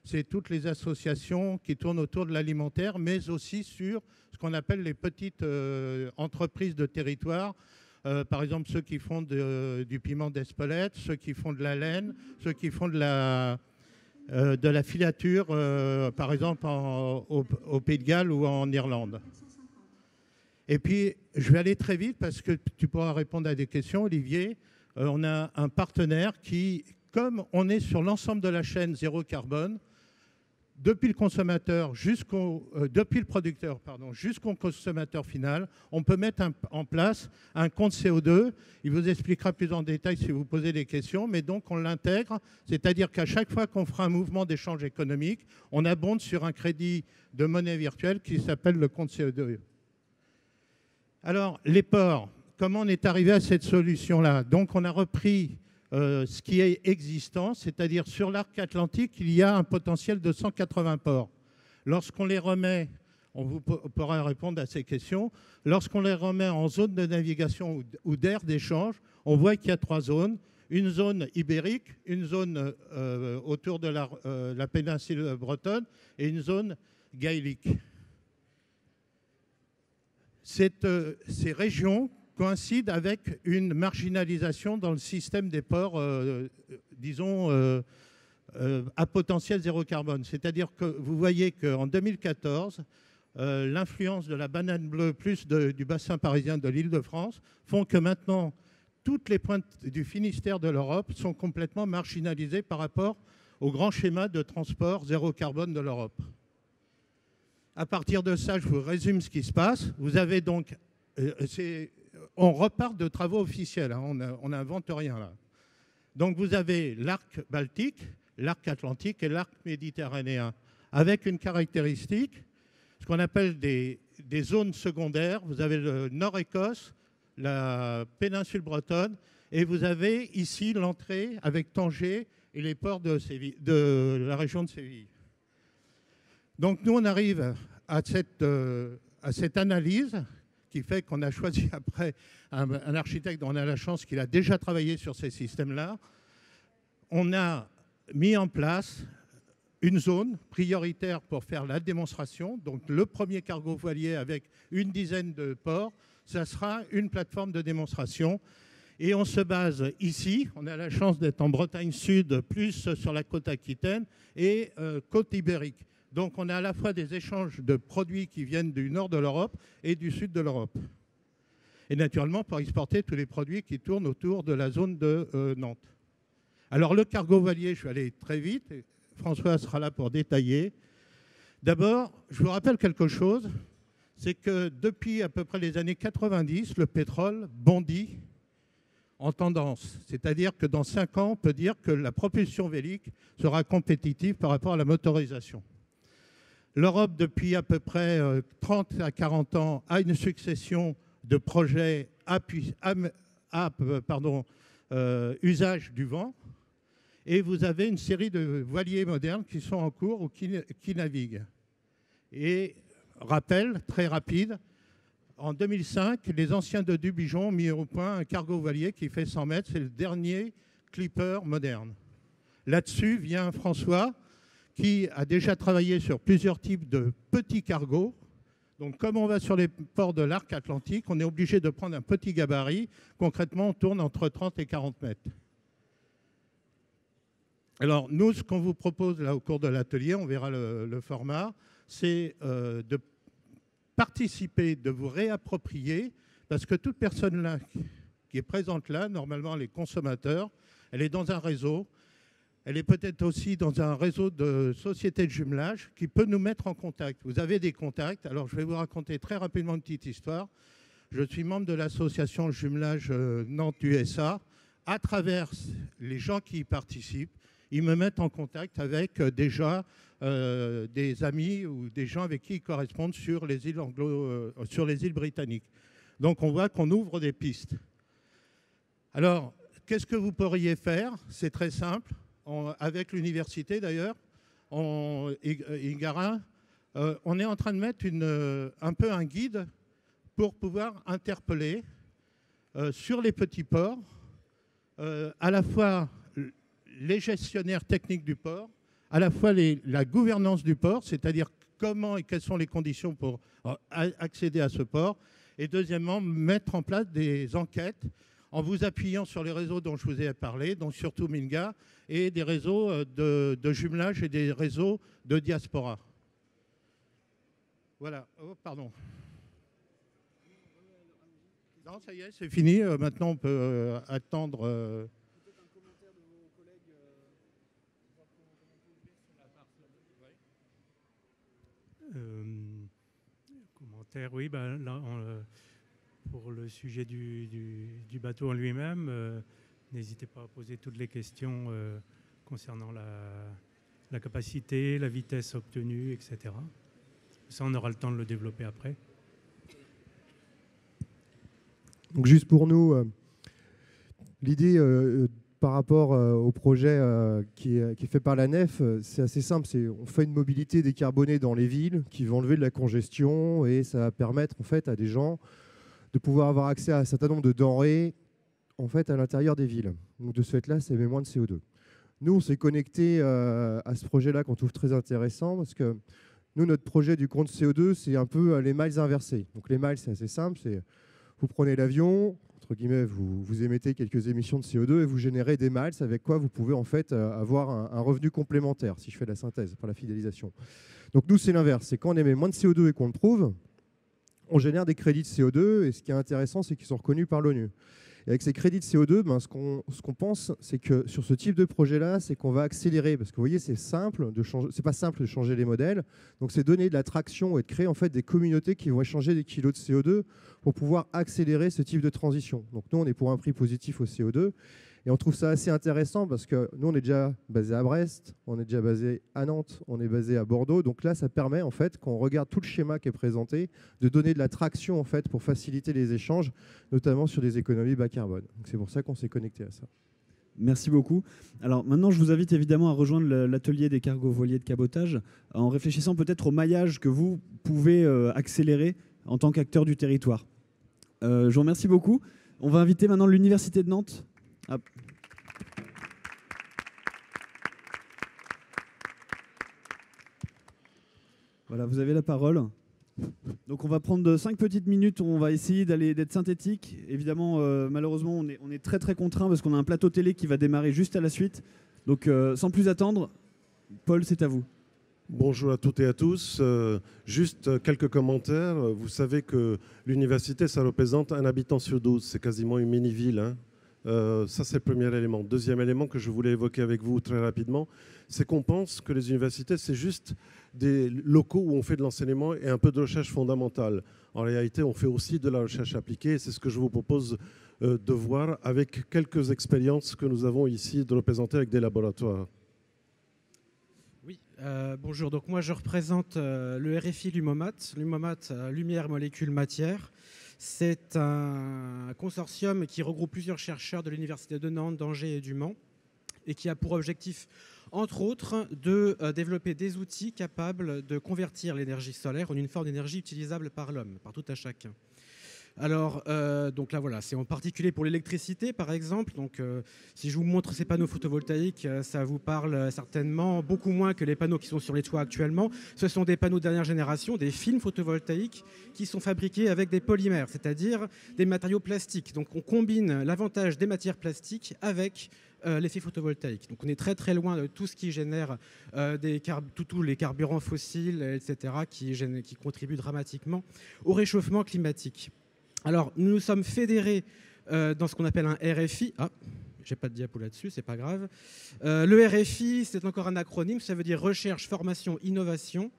C'est toutes les associations qui tournent autour de l'alimentaire, mais aussi sur ce qu'on appelle les petites entreprises de territoire. Par exemple, ceux qui font du piment d'Espelette, ceux qui font de la laine, ceux qui font de la filature, par exemple au Pays de Galles ou en Irlande. Et puis, je vais aller très vite parce que tu pourras répondre à des questions, Olivier. On a un partenaire qui, comme on est sur l'ensemble de la chaîne zéro carbone, depuis le producteur jusqu'au consommateur final, on peut mettre en place un compte CO2. Il vous expliquera plus en détail si vous posez des questions, mais donc on l'intègre, c'est-à-dire qu'à chaque fois qu'on fera un mouvement d'échange économique, on abonde sur un crédit de monnaie virtuelle qui s'appelle le compte CO2. Alors, les ports, comment on est arrivé à cette solution-là? Donc, on a repris ce qui est existant, c'est-à-dire sur l'arc atlantique, il y a un potentiel de 180 ports. Lorsqu'on les remet, on pourra répondre à ces questions, lorsqu'on les remet en zone de navigation ou d'aire d'échange, on voit qu'il y a 3 zones. Une zone ibérique, une zone autour de la péninsule bretonne et une zone gaélique. Ces régions coïncide avec une marginalisation dans le système des ports, disons, à potentiel zéro carbone. C'est-à-dire que vous voyez qu'en 2014, l'influence de la banane bleue plus du bassin parisien de l'Île-de-France font que maintenant, toutes les pointes du Finistère de l'Europe sont complètement marginalisées par rapport au grand schéma de transport zéro carbone de l'Europe. À partir de ça, je vous résume ce qui se passe. Vous avez donc... on repart de travaux officiels, hein, on n'invente rien là. Donc vous avez l'arc baltique, l'arc atlantique et l'arc méditerranéen, avec une caractéristique, ce qu'on appelle des zones secondaires. Vous avez le Nord-Écosse, la péninsule bretonne, et vous avez ici l'entrée avec Tanger et les ports de la région de Séville. Donc nous, on arrive à cette analyse qui fait qu'on a choisi après un architecte dont on a la chance qu'il a déjà travaillé sur ces systèmes-là. On a mis en place une zone prioritaire pour faire la démonstration. Donc le premier cargo voilier avec une dizaine de ports, ça sera une plateforme de démonstration. Et on se base ici, on a la chance d'être en Bretagne Sud, plus sur la côte aquitaine et côte ibérique. Donc on a à la fois des échanges de produits qui viennent du nord de l'Europe et du sud de l'Europe. Et naturellement pour exporter tous les produits qui tournent autour de la zone de Nantes. Alors le cargo voilier, je vais aller très vite, et François sera là pour détailler. D'abord, je vous rappelle quelque chose, c'est que depuis à peu près les années 90, le pétrole bondit en tendance. C'est-à-dire que dans 5 ans, on peut dire que la propulsion vélique sera compétitive par rapport à la motorisation. L'Europe, depuis à peu près 30 à 40 ans, a une succession de projets usage du vent. Et vous avez une série de voiliers modernes qui sont en cours ou qui naviguent. Et rappel très rapide, en 2005, les anciens de Dubigeon ont mis au point un cargo voilier qui fait 100 mètres. C'est le dernier clipper moderne. Là-dessus vient François, qui a déjà travaillé sur plusieurs types de petits cargos. Donc, comme on va sur les ports de l'arc atlantique, on est obligé de prendre un petit gabarit. Concrètement, on tourne entre 30 et 40 mètres. Alors, nous, ce qu'on vous propose là au cours de l'atelier, on verra le format, c'est de participer, de vous réapproprier, parce que toute personne là qui est présente là, normalement les consommateurs, elle est dans un réseau. elle est peut-être aussi dans un réseau de sociétés de jumelage qui peut nous mettre en contact. Vous avez des contacts. Alors, je vais vous raconter très rapidement une petite histoire. Je suis membre de l'association Jumelage Nantes-USA. À travers les gens qui y participent, ils me mettent en contact avec déjà des amis ou des gens avec qui ils correspondent sur les îles britanniques. Donc, on voit qu'on ouvre des pistes. Alors, qu'est-ce que vous pourriez faire? C'est très simple. Avec l'université d'ailleurs, IGARA, on est en train de mettre un peu un guide pour pouvoir interpeller sur les petits ports à la fois les gestionnaires techniques du port, à la fois la gouvernance du port, c'est-à-dire comment et quelles sont les conditions pour accéder à ce port, et deuxièmement, mettre en place des enquêtes en vous appuyant sur les réseaux dont je vous ai parlé, donc surtout Minga, et des réseaux de jumelage et des réseaux de diaspora. Voilà. Oh, pardon. Non, ça y est, c'est fini. Maintenant, on peut attendre. Peut-être un commentaire de vos collègues. Commentaire, oui. Ben, là, pour le sujet du bateau en lui-même, n'hésitez pas à poser toutes les questions concernant la capacité, la vitesse obtenue, etc. Ça, on aura le temps de le développer après. Donc juste pour nous, l'idée par rapport au projet qui est fait par la nef, c'est assez simple. On fait une mobilité décarbonée dans les villes qui va enlever de la congestion et ça va permettre en fait à des gens de pouvoir avoir accès à un certain nombre de denrées en fait, à l'intérieur des villes. Donc de ce fait-là, ça émet moins de CO2. Nous, on s'est connecté à ce projet-là qu'on trouve très intéressant parce que nous, notre projet du compte CO2, c'est un peu les miles inversés. Donc les miles, c'est assez simple. C'est vous prenez l'avion, entre guillemets, vous émettez quelques émissions de CO2 et vous générez des miles avec quoi vous pouvez en fait avoir un revenu complémentaire, si je fais la synthèse, par la fidélisation. Donc nous, c'est l'inverse. C'est quand on émet moins de CO2 et qu'on le prouve, on génère des crédits de CO2 et ce qui est intéressant, c'est qu'ils sont reconnus par l'ONU. Et avec ces crédits de CO2, ben, ce qu'on pense, c'est que sur ce type de projet-là, c'est qu'on va accélérer. Parce que vous voyez, c'est pas simple de changer les modèles. Donc c'est donner de la traction et de créer en fait des communautés qui vont échanger des kilos de CO2 pour pouvoir accélérer ce type de transition. Donc nous, on est pour un prix positif au CO2. Et on trouve ça assez intéressant parce que nous, on est déjà basé à Brest, on est déjà basé à Nantes, on est basé à Bordeaux. Donc là, ça permet, en fait, quand on regarde tout le schéma qui est présenté, de donner de la traction, en fait, pour faciliter les échanges, notamment sur des économies bas carbone. Donc c'est pour ça qu'on s'est connecté à ça. Merci beaucoup. Alors maintenant, je vous invite évidemment à rejoindre l'atelier des cargos voiliers de cabotage en réfléchissant peut-être au maillage que vous pouvez accélérer en tant qu'acteur du territoire. Je vous remercie beaucoup. On va inviter maintenant l'Université de Nantes. Hop. Voilà, vous avez la parole. Donc on va prendre 5 petites minutes, on va essayer d'être synthétique. Évidemment, malheureusement, on est très contraint parce qu'on a un plateau télé qui va démarrer juste à la suite. Donc sans plus attendre, Paul, c'est à vous. Bonjour à toutes et à tous. Juste quelques commentaires. Vous savez que l'université, ça représente un habitant sur 12. C'est quasiment une mini-ville, hein. Ça, c'est le premier élément. Deuxième élément que je voulais évoquer avec vous très rapidement, c'est qu'on pense que les universités, c'est juste des locaux où on fait de l'enseignement et un peu de recherche fondamentale. En réalité, on fait aussi de la recherche appliquée. C'est ce que je vous propose de voir avec quelques expériences que nous avons ici de représenter avec des laboratoires. Oui, bonjour. Donc moi, je représente le RFI Lumomat. Lumomat, Lumière, Molécules, Matière. C'est un consortium qui regroupe plusieurs chercheurs de l'Université de Nantes, d'Angers et du Mans et qui a pour objectif, entre autres, de développer des outils capables de convertir l'énergie solaire en une forme d'énergie utilisable par l'homme, par tout à chacun. Alors, donc là, voilà, c'est en particulier pour l'électricité, par exemple. Donc, si je vous montre ces panneaux photovoltaïques, ça vous parle certainement beaucoup moins que les panneaux qui sont sur les toits actuellement. Ce sont des panneaux de dernière génération, des films photovoltaïques qui sont fabriqués avec des polymères, c'est-à-dire des matériaux plastiques. Donc, on combine l'avantage des matières plastiques avec l'effet photovoltaïque. Donc, on est très loin de tout ce qui génère tous les carburants fossiles, etc., qui contribuent dramatiquement au réchauffement climatique. Alors, nous nous sommes fédérés dans ce qu'on appelle un RFI. Ah, j'ai pas de diapo là-dessus, c'est pas grave. Le RFI, c'est encore un acronyme, ça veut dire recherche, formation, innovation.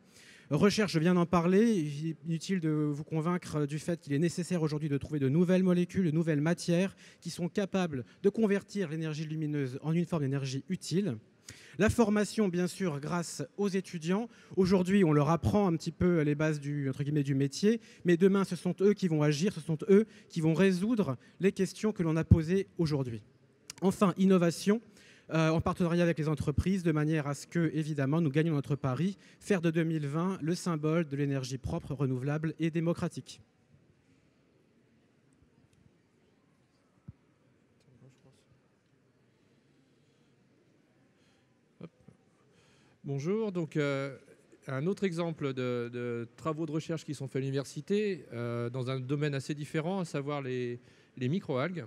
Recherche, je viens d'en parler, inutile de vous convaincre du fait qu'il est nécessaire aujourd'hui de trouver de nouvelles molécules, de nouvelles matières qui sont capables de convertir l'énergie lumineuse en une forme d'énergie utile. La formation, bien sûr, grâce aux étudiants. Aujourd'hui, on leur apprend un petit peu les bases entre guillemets, du métier, mais demain, ce sont eux qui vont agir, ce sont eux qui vont résoudre les questions que l'on a posées aujourd'hui. Enfin, innovation. En partenariat avec les entreprises, de manière à ce que, évidemment, nous gagnions notre pari, faire de 2020 le symbole de l'énergie propre, renouvelable et démocratique. Bonjour, donc un autre exemple de travaux de recherche qui sont faits à l'université dans un domaine assez différent, à savoir les microalgues.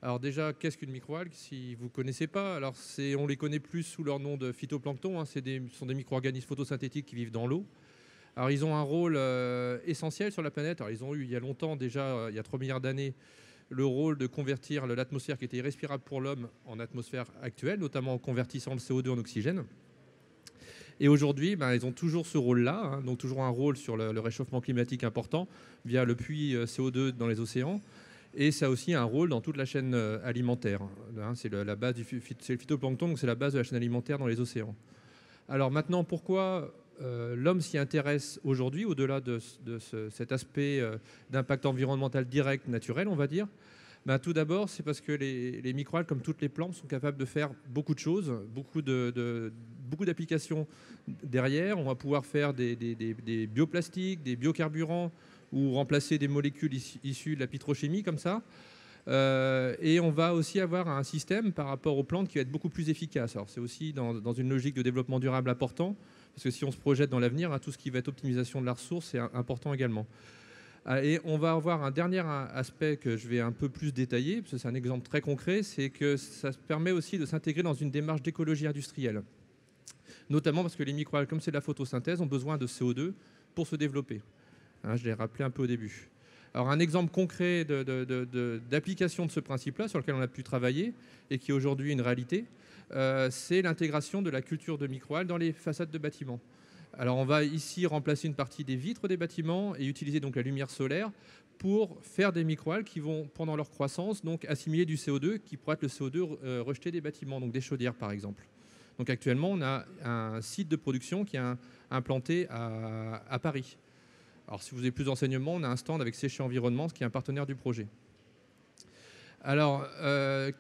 Alors déjà, qu'est-ce qu'une microalgue? Si vous ne connaissez pas, alors on les connaît plus sous leur nom de phytoplancton. Ce sont des micro-organismes photosynthétiques qui vivent dans l'eau. Alors ils ont un rôle essentiel sur la planète. Alors ils ont eu il y a longtemps déjà, il y a 3 milliards d'années, le rôle de convertir l'atmosphère qui était irrespirable pour l'homme en atmosphère actuelle, notamment en convertissant le CO2 en oxygène. Et aujourd'hui, ils ont toujours ce rôle-là, donc toujours un rôle sur le réchauffement climatique important via le puits CO2 dans les océans. Et ça a aussi un rôle dans toute la chaîne alimentaire. C'est la base c'est le phytoplancton, donc c'est la base de la chaîne alimentaire dans les océans. Alors maintenant, pourquoi l'homme s'y intéresse aujourd'hui, au-delà de cet aspect d'impact environnemental direct, naturel, on va dire? Tout d'abord, c'est parce que les microalgues, comme toutes les plantes, sont capables de faire beaucoup de choses, beaucoup d'applications derrière. On va pouvoir faire des bioplastiques, des biocarburants, ou remplacer des molécules issues de la pétrochimie comme ça. Et on va aussi avoir un système par rapport aux plantes qui va être beaucoup plus efficace. Alors c'est aussi dans une logique de développement durable important, parce que si on se projette dans l'avenir, tout ce qui va être optimisation de la ressource, c'est important également. Et on va avoir un dernier aspect que je vais un peu plus détailler, parce que c'est un exemple très concret, c'est que ça permet aussi de s'intégrer dans une démarche d'écologie industrielle. Notamment parce que les microalgues, comme c'est de la photosynthèse, ont besoin de CO2 pour se développer. Je l'ai rappelé un peu au début. Alors un exemple concret d'application de ce principe-là, sur lequel on a pu travailler, et qui est aujourd'hui une réalité, c'est l'intégration de la culture de microalgues dans les façades de bâtiments. Alors on va ici remplacer une partie des vitres des bâtiments et utiliser donc la lumière solaire pour faire des microalgues qui vont, pendant leur croissance, donc assimiler du CO2 qui pourrait être le CO2 rejeté des bâtiments, donc des chaudières par exemple. Donc actuellement, on a un site de production qui est implanté à Paris. Alors, si vous avez plus d'enseignements, on a un stand avec Séché Environnement, qui est un partenaire du projet. Alors,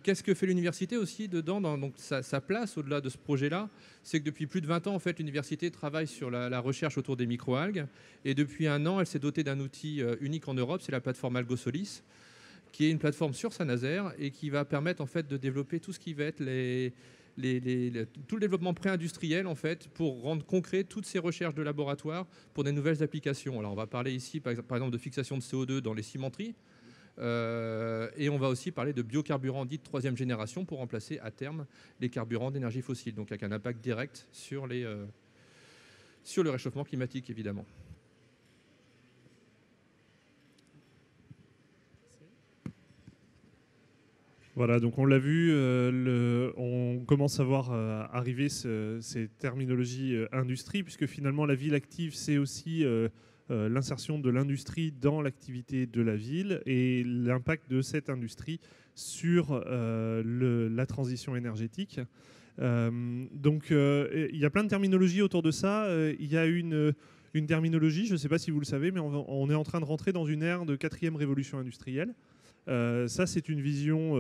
qu'est-ce que fait l'université aussi dedans, donc sa place au-delà de ce projet-là? C'est que depuis plus de 20 ans, en fait, l'université travaille sur la recherche autour des microalgues. Et depuis 1 an, elle s'est dotée d'un outil unique en Europe, c'est la plateforme Algosolis, qui est une plateforme sur Saint-Nazaire et qui va permettre en fait, de développer tout ce qui va être tout le développement pré-industriel en fait, pour rendre concret toutes ces recherches de laboratoire pour des nouvelles applications. Alors on va parler ici par exemple de fixation de CO2 dans les cimenteries et on va aussi parler de biocarburants dits de 3e génération pour remplacer à terme les carburants d'énergie fossile, donc avec un impact direct sur le réchauffement climatique évidemment. Voilà, donc on l'a vu, on commence à voir arriver ces terminologies industrie, puisque finalement la ville active, c'est aussi l'insertion de l'industrie dans l'activité de la ville et l'impact de cette industrie sur la transition énergétique. Donc il y a plein de terminologies autour de ça. Il y a une terminologie, je ne sais pas si vous le savez, mais on est en train de rentrer dans une ère de 4e révolution industrielle. Ça, c'est une vision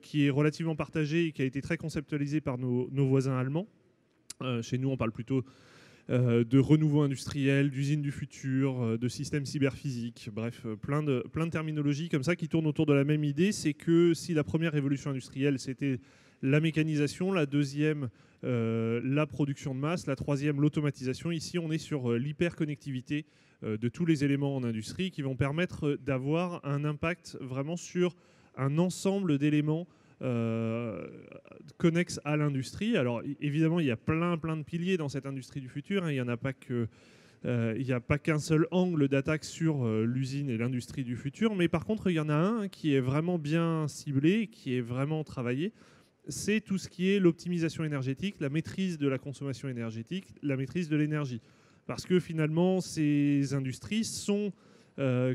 qui est relativement partagée et qui a été très conceptualisée par nos voisins allemands. Chez nous, on parle plutôt de renouveau industriel, d'usines du futur, de systèmes cyberphysiques, bref, plein de terminologies comme ça qui tournent autour de la même idée. C'est que si la première révolution industrielle, c'était la mécanisation, la deuxième, la production de masse, la troisième, l'automatisation, ici, on est sur l'hyperconnectivité de tous les éléments en industrie qui vont permettre d'avoir un impact vraiment sur un ensemble d'éléments connexes à l'industrie. Alors évidemment, il y a plein de piliers dans cette industrie du futur. Il n'y en a pas que il n'y a pas qu'un seul angle d'attaque sur l'usine et l'industrie du futur, mais par contre, il y en a un qui est vraiment bien ciblé, qui est vraiment travaillé. C'est tout ce qui est l'optimisation énergétique, la maîtrise de la consommation énergétique, la maîtrise de l'énergie. Parce que finalement, ces industries sont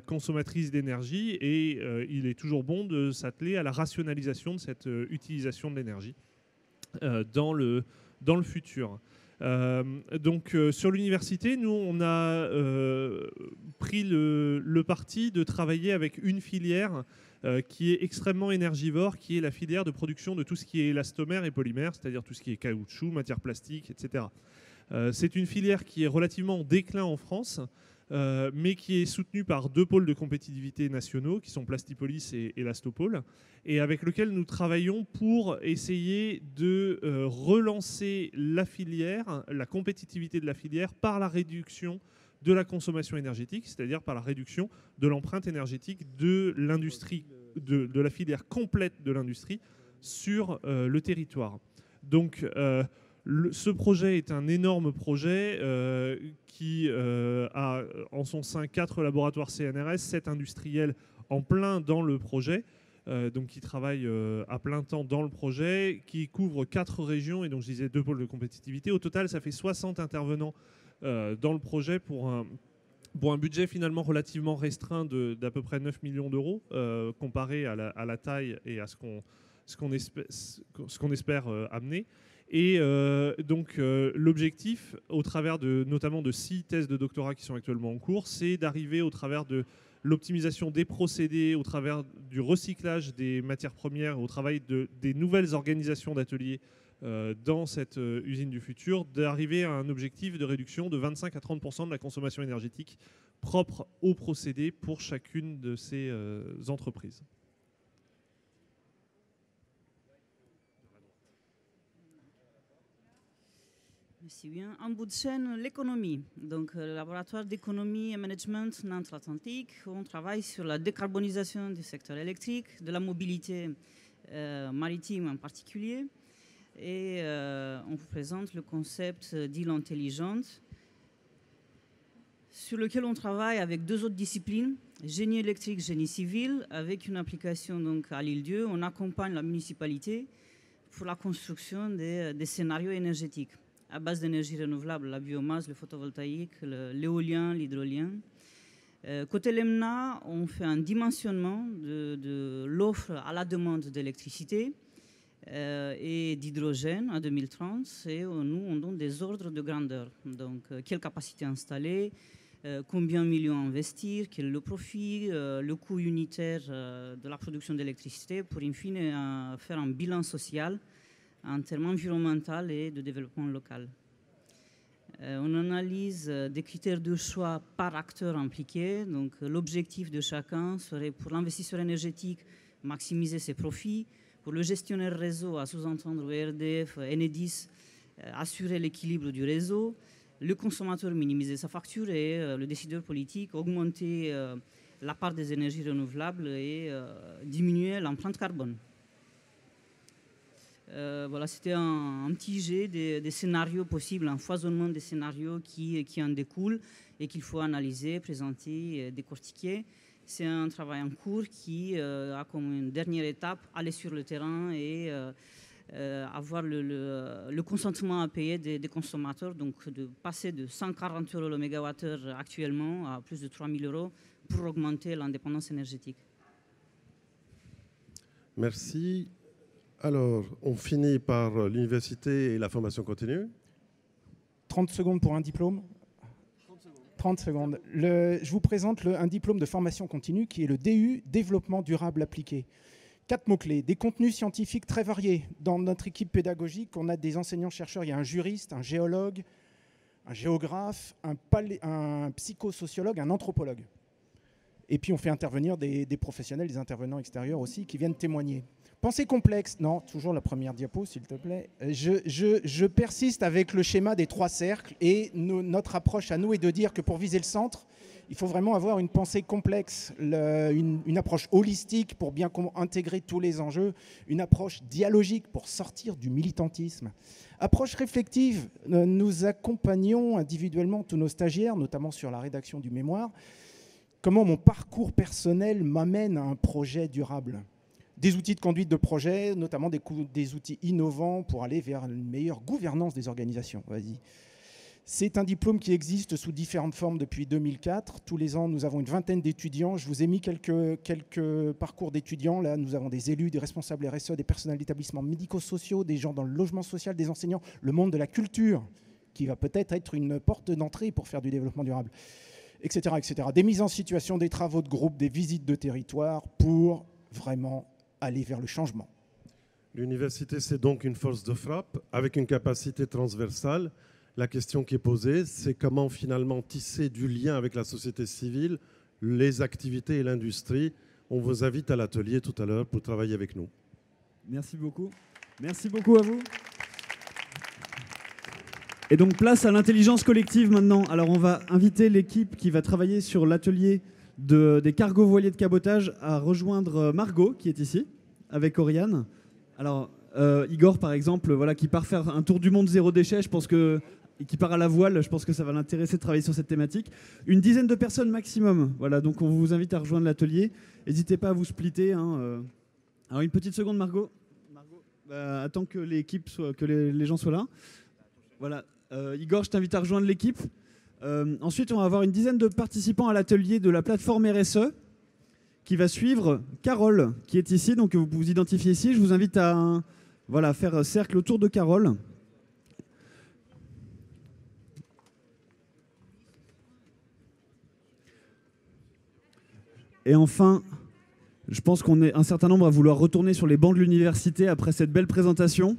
consommatrices d'énergie et il est toujours bon de s'atteler à la rationalisation de cette utilisation de l'énergie dans le futur. Donc sur l'université, nous on a pris le parti de travailler avec une filière qui est extrêmement énergivore, qui est la filière de production de tout ce qui est élastomère et polymère, c'est-à-dire tout ce qui est caoutchouc, matière plastique, etc. C'est une filière qui est relativement en déclin en France, mais qui est soutenue par 2 pôles de compétitivité nationaux, qui sont Plastipolis et Elastopol, et avec lequel nous travaillons pour essayer de relancer la filière, la compétitivité de la filière, par la réduction de la consommation énergétique, c'est-à-dire par la réduction de l'empreinte énergétique de l'industrie, de la filière complète de l'industrie sur le territoire. Donc, ce projet est un énorme projet qui a en son sein 4 laboratoires CNRS, 7 industriels en plein dans le projet, donc qui travaillent à plein temps dans le projet, qui couvre 4 régions et donc je disais 2 pôles de compétitivité. Au total, ça fait 60 intervenants dans le projet pour un budget finalement relativement restreint d'à peu près 9 millions d'euros comparé à la taille et à ce qu'on espère amener. Et donc l'objectif, au travers notamment de 6 thèses de doctorat qui sont actuellement en cours, c'est d'arriver au travers de l'optimisation des procédés, au travers du recyclage des matières premières, au travail des nouvelles organisations d'ateliers dans cette usine du futur, d'arriver à un objectif de réduction de 25 à 30% de la consommation énergétique propre aux procédés pour chacune de ces entreprises. Merci bien. En bout de chaîne, l'économie. Donc, le laboratoire d'économie et management Nantes-Atlantique, on travaille sur la décarbonisation du secteur électrique, de la mobilité maritime en particulier. Et on vous présente le concept d'île intelligente, sur lequel on travaille avec 2 autres disciplines, génie électrique, génie civil, avec une application donc, à l'île-Dieu. On accompagne la municipalité pour la construction des scénarios énergétiques à base d'énergie renouvelable, la biomasse, le photovoltaïque, l'éolien, l'hydrolien. Côté LEMNA, on fait un dimensionnement de l'offre à la demande d'électricité et d'hydrogène à 2030. Et nous, on donne des ordres de grandeur. Donc, quelle capacité installer, combien de millions investir, quel est le profit, le coût unitaire de la production d'électricité pour, in fine, faire un bilan social en termes environnemental et de développement local. On analyse des critères de choix par acteur impliqué. Donc, l'objectif de chacun serait pour l'investisseur énergétique maximiser ses profits, pour le gestionnaire réseau, à sous-entendre ERDF, Enedis, assurer l'équilibre du réseau, le consommateur minimiser sa facture et le décideur politique augmenter la part des énergies renouvelables et diminuer l'empreinte carbone. Voilà, c'était un petit jet des scénarios possibles, un foisonnement des scénarios qui en découlent et qu'il faut analyser, présenter, décortiquer. C'est un travail en cours qui a comme une dernière étape aller sur le terrain et avoir le consentement à payer des consommateurs, donc de passer de 140 € le mégawattheure actuellement à plus de 3 000 € pour augmenter l'indépendance énergétique. Merci. Alors, on finit par l'université et la formation continue. 30 secondes pour un diplôme. 30 secondes. Je vous présente un diplôme de formation continue qui est le DU, Développement durable appliqué. 4 mots-clés, des contenus scientifiques très variés. Dans notre équipe pédagogique, on a des enseignants-chercheurs, il y a un juriste, un géologue, un géographe, un psychosociologue, un anthropologue. Et puis on fait intervenir des professionnels, des intervenants extérieurs aussi, qui viennent témoigner. Pensée complexe, non, toujours la première diapo, s'il te plaît. Je persiste avec le schéma des 3 cercles et notre approche à nous est de dire que pour viser le centre, Il faut vraiment avoir une pensée complexe, une approche holistique pour bien intégrer tous les enjeux, une approche dialogique pour sortir du militantisme. Approche réflexive, nous accompagnons individuellement tous nos stagiaires, notamment sur la rédaction du mémoire. Comment mon parcours personnel m'amène à un projet durable. Des outils de conduite de projet, notamment des outils innovants pour aller vers une meilleure gouvernance des organisations. Vas-y. C'est un diplôme qui existe sous différentes formes depuis 2004. Tous les ans, nous avons une vingtaine d'étudiants. Je vous ai mis quelques parcours d'étudiants. Là, nous avons des élus, des responsables RSE, des personnels d'établissements médico-sociaux, des gens dans le logement social, des enseignants, le monde de la culture, qui va peut-être être une porte d'entrée pour faire du développement durable, etc., etc. Des mises en situation, des travaux de groupe, des visites de territoire pour vraiment aller vers le changement. L'université, c'est donc une force de frappe avec une capacité transversale. La question qui est posée, c'est comment finalement tisser du lien avec la société civile, les activités et l'industrie. On vous invite à l'atelier tout à l'heure pour travailler avec nous. Merci beaucoup. Merci beaucoup à vous. Et donc place à l'intelligence collective maintenant. Alors on va inviter l'équipe qui va travailler sur l'atelier des cargos voiliers de cabotage à rejoindre Margot qui est ici avec Oriane. Alors Igor par exemple, voilà, qui part faire un tour du monde zéro déchet, je pense que, et qui part à la voile, je pense que ça va l'intéresser de travailler sur cette thématique. Une dizaine de personnes maximum. Voilà, donc on vous invite à rejoindre l'atelier. N'hésitez pas à vous splitter. Alors une petite seconde Margot. Attends que l'équipe que les gens soient là. Voilà. Igor, je t'invite à rejoindre l'équipe. Ensuite, on va avoir une dizaine de participants à l'atelier de la plateforme RSE qui va suivre Carole, qui est ici. Donc, vous vous identifiez ici. Je vous invite à faire cercle autour de Carole. Et enfin, je pense qu'on est un certain nombre à vouloir retourner sur les bancs de l'université après cette belle présentation.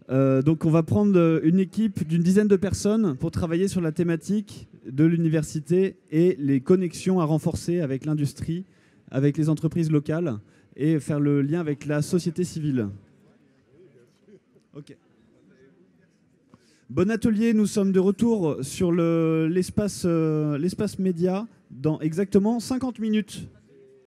Donc on va prendre une équipe d'une dizaine de personnes pour travailler sur la thématique de l'université et les connexions à renforcer avec l'industrie, avec les entreprises locales et faire le lien avec la société civile. Ok. Bon atelier, nous sommes de retour sur l'espace média dans exactement 50 minutes.